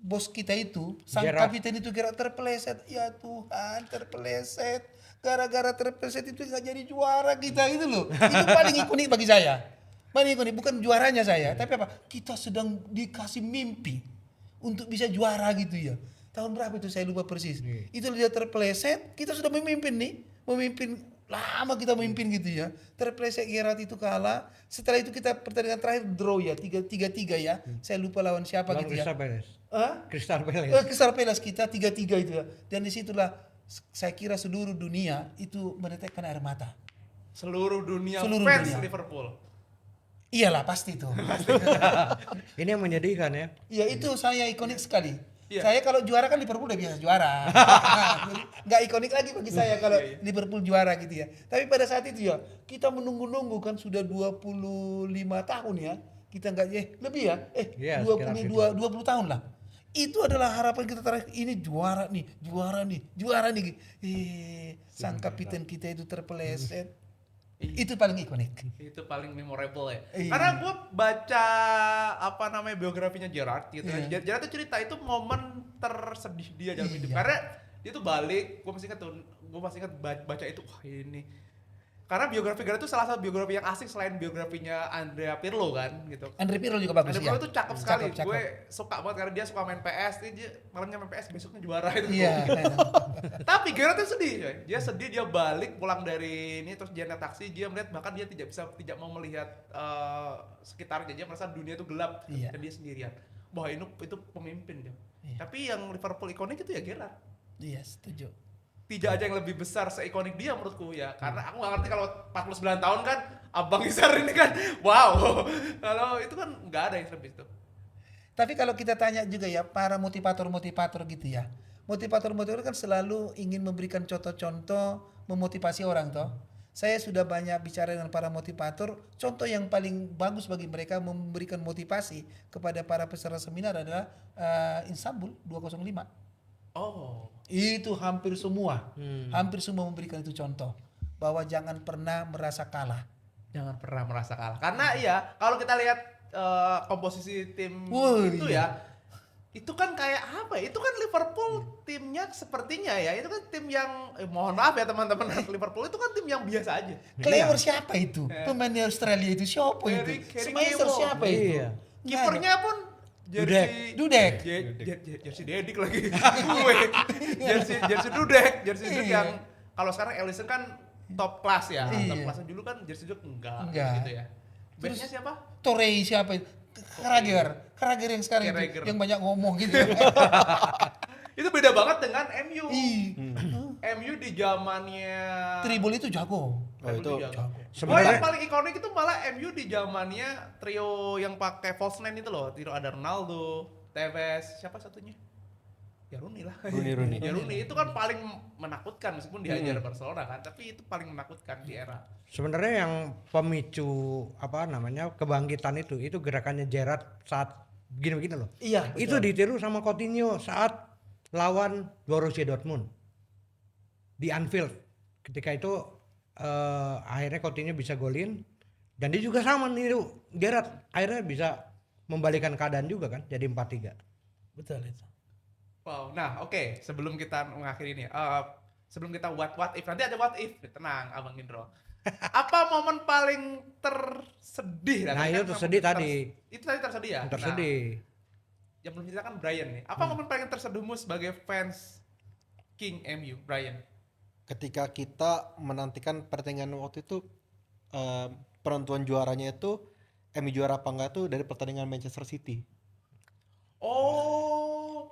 bos kita itu, sang Gerrard. kapiten itu kira terpeleset. Ya Tuhan, terpeleset. Gara-gara terpeleset itu nggak jadi juara kita itu loh. Itu paling ikonik bagi saya. Paling ikonik, bukan juaranya saya, tapi apa? Kita sedang dikasih mimpi untuk bisa juara gitu ya. Tahun berapa itu saya lupa persis. Itu dia terpeleset, kita sudah memimpin nih. Memimpin lama kita memimpin gitu ya. Terpeleset Gerrard itu kalah. Setelah itu kita pertandingan terakhir draw ya, 3-3 ya. Saya lupa lawan siapa Lawan gitu ya. Crystal Palace. Hah? Crystal Palace. Crystal Palace kita 3-3 itu ya. Dan disitulah saya kira seluruh dunia itu menetekkan air mata. Seluruh dunia Seluruh fans dunia. Liverpool. Iyalah pasti itu. Ini yang menyedihkan ya. Iya itu saya ikonik sekali. Iya. Saya kalau juara kan Liverpool udah biasa juara. Jadi nggak ikonik lagi bagi saya kalau Liverpool juara gitu ya. Tapi pada saat itu ya kita menunggu-nunggu kan sudah 25 tahun ya. Kita nggak lebih ya. Iya, 22 20 tahun lah. Itu adalah harapan kita terakhir, ini juara nih, juara nih. Sang kapiten kita itu terpeleset. Itu paling ikonik. Itu paling memorable ya. Iya. Karena gue baca biografinya Gerrard gitu ya. Iya. Gerrard tuh cerita itu momen tersedih dia dalam hidup. Iya. Karena dia tuh balik, gue masih ingat baca itu, wah ini. Karena biografi Gerrard itu salah satu biografi yang asik selain biografinya Andrea Pirlo kan gitu. Andre Pirlo juga bagus Andrea ya. Pirlo itu cakep sekali. Cakep. Gue suka banget karena dia suka main PS. Dia malamnya main PS, besoknya juara itu. Iya. Tapi Gerrard tuh sedih, coy. Dia sedih, dia balik pulang dari ini terus dia naik taksi, dia melihat bahkan dia tidak mau melihat sekitarnya, dia merasa dunia itu gelap Iya. dan dia sendirian. Wah, itu pemimpin dia. Iya. Tapi yang Liverpool ikonik itu ya Gerrard. Iya, setuju. Tidak ada yang lebih besar seikonik dia menurutku ya. Karena aku nggak ngerti kalau 49 tahun kan Abang Izar ini kan wow. Kalau itu kan nggak ada yang lebih itu. Tapi kalau kita tanya juga ya para motivator-motivator gitu ya. Motivator-motivator kan selalu ingin memberikan contoh-contoh memotivasi orang toh. Saya sudah banyak bicara dengan para motivator. Contoh yang paling bagus bagi mereka memberikan motivasi kepada para peserta seminar adalah Istanbul 205. Oh. Itu hampir semua memberikan itu contoh bahwa jangan pernah merasa kalah. Jangan pernah merasa kalah. Karena ya kalau kita lihat komposisi tim itu iya. ya, itu kan kayak apa ya? Itu kan Liverpool timnya sepertinya ya, itu kan tim yang mohon maaf ya teman-teman Liverpool itu kan tim yang biasa aja. Claymore siapa itu? Pemain Australia itu siapa Harry itu? Schmeichel Kane. siapa itu? Iya. Kipernya pun Dudek. jersey Dedik lagi. Gue jersey Dudek yang kalau sekarang Alisson kan top kelas ya. Iya. Top kelasnya dulu kan jersey Dudek enggak gitu ya. Backnya siapa? Torrey siapa itu? Carragher yang sekarang Carragher. itu, yang banyak ngomong gitu. Itu beda banget dengan MU. Ih, MU di zamannya Tribul itu jago. Oh itu Jago. Sebenarnya yang paling ikonik itu malah MU di zamannya trio yang pakai false nine itu loh. Trio ada Ronaldo, Tevez, siapa satunya? Ya Rooney lah. Rooney. Ya Rooney itu kan paling menakutkan meskipun dihajar Barcelona kan, tapi itu paling menakutkan di era. Sebenarnya yang pemicu kebangkitan itu gerakannya Gerrard saat begini-begini loh. Iya, Itu ditiru sama Coutinho saat lawan Borussia Dortmund di Anfield. Ketika itu akhirnya Coutinho bisa golin dan dia juga sama niru Gerrard, akhirnya bisa membalikan keadaan juga kan jadi 4-3. Betul itu. Wow. Nah, oke, sebelum kita mengakhiri ini, sebelum kita what if, nanti ada what if. Tenang, Abang Indro. Apa momen paling tersedih? Nah, itu tersedih tadi. Itu tadi tersedih ya? Tersedih. Nah, yang belum ceritakan Brian nih. Apa momen paling tersedihmu sebagai fans King MU, Brian? ketika kita menantikan pertandingan waktu itu penentuan juaranya itu MU juara apa enggak tuh dari pertandingan Manchester City. Oh,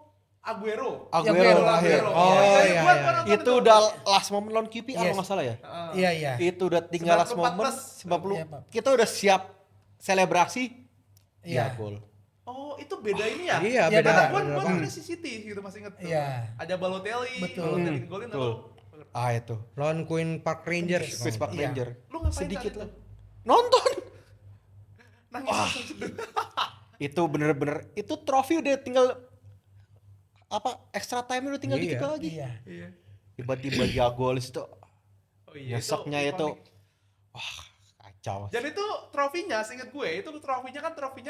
Aguero. Aguero terakhir. Oh, iya, iya. Itu udah last moment lawan QPR kalau Yes. nggak salah ya. Iya, iya. Itu udah tinggal last 94 moment plus. 90. Iya, Pak. Kita udah siap selebrasi. Iya. Ya gol. Oh, itu beda ini ya? Iya, Iya, beda. beda. Gua beda. ada si City gitu masih inget tuh. Iya. Ada Balotelli, Betul. Balotelli golin Betul. atau Itu. Lawan Queen Park Rangers. Chris Park Iya. Ranger. lu ngapain Sedikit saat lah. itu? Nonton. Nangis langsung sedih. Itu bener-bener itu trofi udah tinggal apa extra time udah tinggal Iya. dikit lagi. Iya. Iya. Tiba-tiba dia gol itu. Oh iya. Nyeseknya itu. ikonik. Wah, kacau. Dan itu trofinya, seinget gue, itu trofinya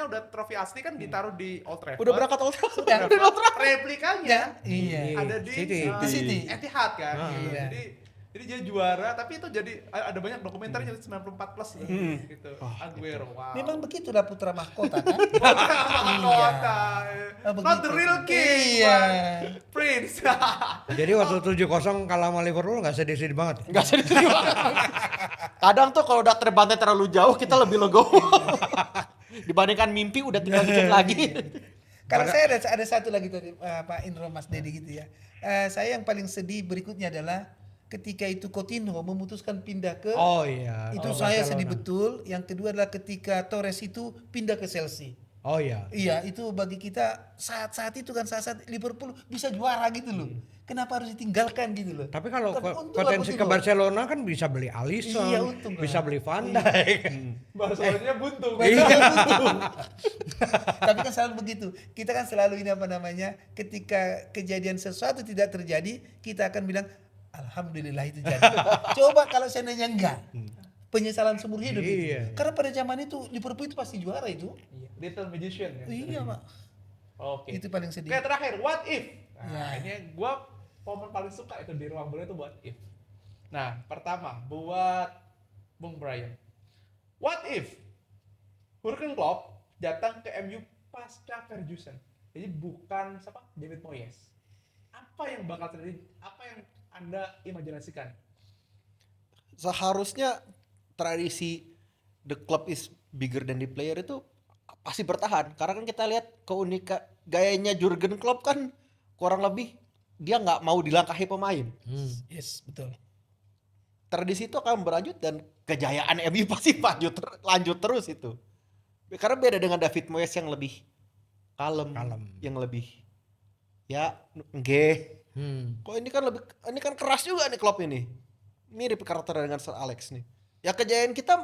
udah trofi asli kan ditaruh di Old Trafford. Udah berangkat Old Trafford. Replikanya Iya. ada di City. City. Etihad kan. Ah. Gitu. Iya. Jadi dia juara, tapi itu jadi ada banyak dokumenternya jadi 94 plus gitu. Aguero. Wow. Memang begitulah putra mahkota kan? Mahkota. Oh, Not the begitu. real king. Iya. but Prince. Jadi waktu 7-0 kalah sama Liverpool nggak sedih-sedih banget. Enggak usah diterima. Kadang tuh kalau udah terbantai terlalu jauh kita lebih legowo. Dibandingkan mimpi udah tinggal dikit lagi. Kalau saya ada satu lagi tadi Pak Indro Mas Dedi gitu ya. Saya yang paling sedih berikutnya adalah ketika itu Coutinho memutuskan pindah ke Oh iya. itu Oh, saya Barcelona. sedih betul. Yang kedua adalah ketika Torres itu pindah ke Chelsea. Oh iya. Iya, itu bagi kita saat itu kan saat Liverpool bisa juara gitu loh. Kenapa harus ditinggalkan gitu loh? Tapi kalau untung potensi lah ke Coutinho. Barcelona kan bisa beli Alisson, Iya, untung lah. bisa beli Van Dijk. Barcelonanya buntu. Tapi kan selalu begitu. Kita kan selalu ini apa namanya? Ketika kejadian sesuatu tidak terjadi, kita akan bilang alhamdulillah itu jadi. Coba kalau seandainya enggak. Penyesalan seumur hidup itu. Iya. Karena pada zaman itu Liverpool itu pasti juara itu. Iya, Little Magician ya. Iya, Pak. Oke. Itu paling sedih. Oke, terakhir, what if? Nah, Ya. ini gua momen paling suka itu di ruang bola itu what if. Nah, pertama buat Bung Brian. What if Jurgen Klopp datang ke MU pasca Ferguson? Jadi bukan siapa? David Moyes. Apa yang bakal terjadi? Apa yang Anda imajinasikan? Seharusnya tradisi the club is bigger than the player itu pasti bertahan karena kan kita lihat keunikan gayanya Jurgen Klopp kan kurang lebih dia nggak mau dilangkahi pemain. Yes, betul. Tradisi itu akan berlanjut dan kejayaan MU pasti lanjut terus itu. Karena beda dengan David Moyes yang lebih kalem. Yang lebih ya nggih. Kok ini kan keras juga nih Klopp ini. Mirip karakter dengan Sir Alex nih. Ya kejayaan kita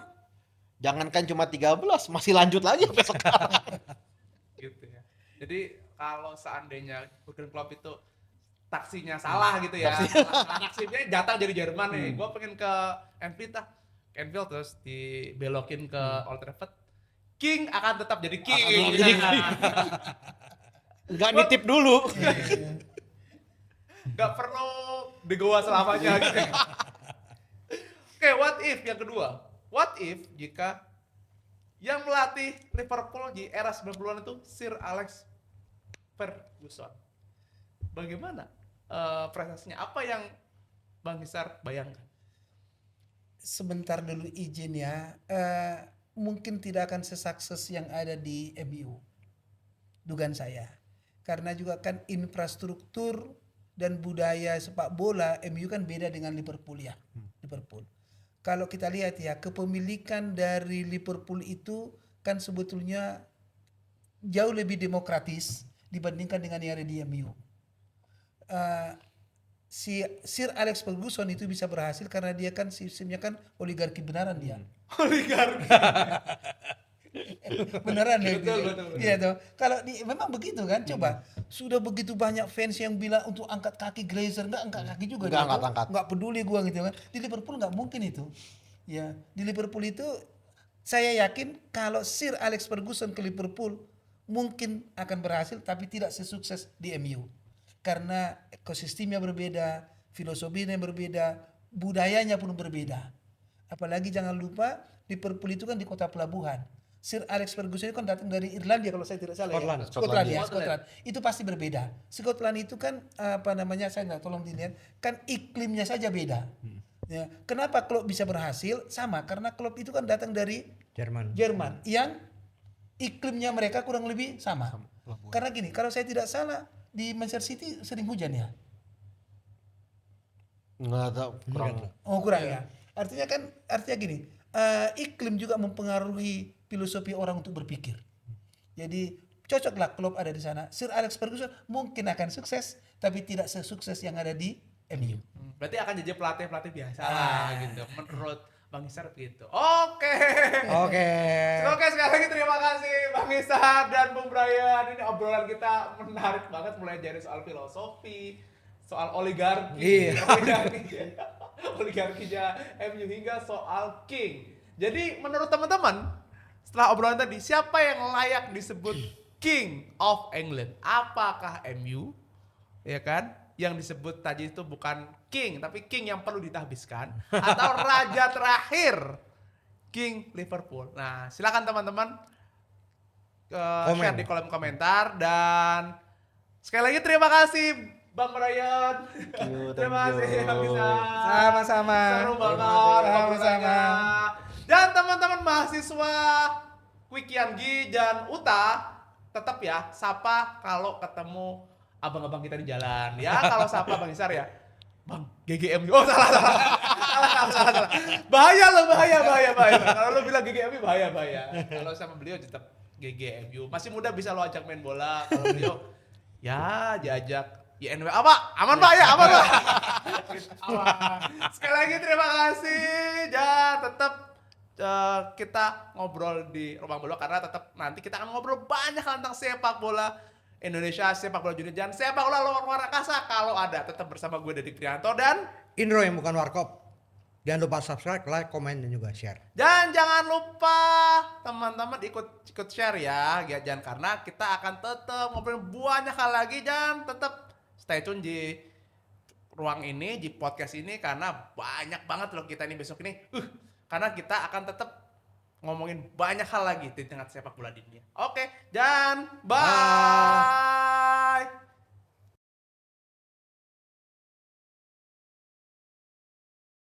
jangankan cuma 13 masih lanjut lagi sampai sekarang. Gitu ya. Jadi kalau seandainya Jurgen Klopp itu taksinya salah gitu ya. Taksinya datang dari Jerman nih. Gua pengen ke Anfield terus dibelokin ke Old Trafford. King akan tetap jadi king. Enggak nitip dulu. Gak perlu di goa selamanya gitu. Oke, what if yang kedua? What if jika yang melatih Liverpool di era 90-an itu Sir Alex Ferguson? Bagaimana prestasinya? Apa yang Bang Hisar bayangkan? Sebentar dulu izin ya. Mungkin tidak akan sesukses yang ada di MU. Dugaan saya. Karena juga kan infrastruktur dan budaya sepak bola MU kan beda dengan Liverpool ya. Liverpool. Kalau kita lihat ya, kepemilikan dari Liverpool itu kan sebetulnya jauh lebih demokratis dibandingkan dengan yang ada di MU. Si Sir Alex Ferguson itu bisa berhasil karena dia kan sistemnya kan oligarki beneran dia. Oligarki. Beneran ya. Betul. Iya toh. Kalau memang begitu kan, coba sudah begitu banyak fans yang bilang untuk angkat kaki Glazer, enggak angkat kaki juga Enggak dia tuh. angkat. Enggak peduli gua gitu kan. Di Liverpool enggak mungkin itu. Ya, di Liverpool itu saya yakin kalau Sir Alex Ferguson ke Liverpool mungkin akan berhasil tapi tidak sesukses di MU. Karena ekosistemnya berbeda, filosofinya berbeda, budayanya pun berbeda. Apalagi jangan lupa Liverpool itu kan di kota pelabuhan. Sir Alex Ferguson itu kan datang dari Irlandia kalau saya tidak salah. Scotland. Scotland. Itu pasti berbeda. Scotland itu kan apa namanya, saya nggak, tolong dilihat, kan iklimnya saja beda. Ya, kenapa Klopp bisa berhasil? Sama karena Klopp itu kan datang dari Jerman. yang iklimnya mereka kurang lebih sama. Karena gini, kalau saya tidak salah di Manchester City sering hujan ya? Nggak tahu, kurang. Oh kurang ya. Artinya gini, iklim juga mempengaruhi filosofi orang untuk berpikir. Jadi cocoklah Klopp ada di sana. Sir Alex Ferguson mungkin akan sukses, tapi tidak sesukses yang ada di MU. Berarti akan jadi pelatih biasa lah gitu. Menurut Bang Isar gitu. Oke. Oke. Oke, sekali lagi terima kasih Bang Isar dan Bung Brian. Ini obrolan kita menarik banget, mulai dari soal filosofi, soal oligarki, Iya. oligarkinya MU hingga soal King. Jadi menurut teman-teman, setelah obrolan tadi, siapa yang layak disebut King of England? Apakah MU? Ya kan? Yang disebut tadi itu bukan King, tapi King yang perlu ditahbiskan, atau raja terakhir King Liverpool. Nah, silakan teman-teman share di kolom komentar, dan sekali lagi terima kasih Bang Brian. Terima kasih Bang Bisa. Sama-sama. Seru banget Sama-sama. obrolannya. Dan teman-teman mahasiswa Wikiangi dan Uta, tetap ya sapa kalau ketemu abang-abang kita di jalan. Ya kalau sapa Bang Isar ya, Bang GGMU. Oh salah. Bahaya loh, bahaya. Kalau lo bilang GGMU bahaya. Kalau sama beliau tetap GGMU. Masih muda bisa lo ajak main bola. Kalau beliau ya diajak INW apa? Aman Pak ya, aman Pak. Sekali lagi terima kasih, dan tetap kita ngobrol di Ruang Bola, karena tetap nanti kita akan ngobrol banyak tentang sepak bola Indonesia, sepak bola junior, dan sepak bola luar angkasa kalau ada. Tetap bersama gue Dedik Prianto dan Indro yang bukan warkop. Jangan lupa subscribe, like, komen, dan juga share. Dan jangan lupa teman-teman ikut share ya, jangan, karena kita akan tetap ngobrol banyak hal lagi, dan tetap stay tune di ruang ini, di podcast ini, karena banyak banget loh kita ini besok ini. Karena kita akan tetap ngomongin banyak hal lagi di tengah sepak bola dunia. Oke, dan bye.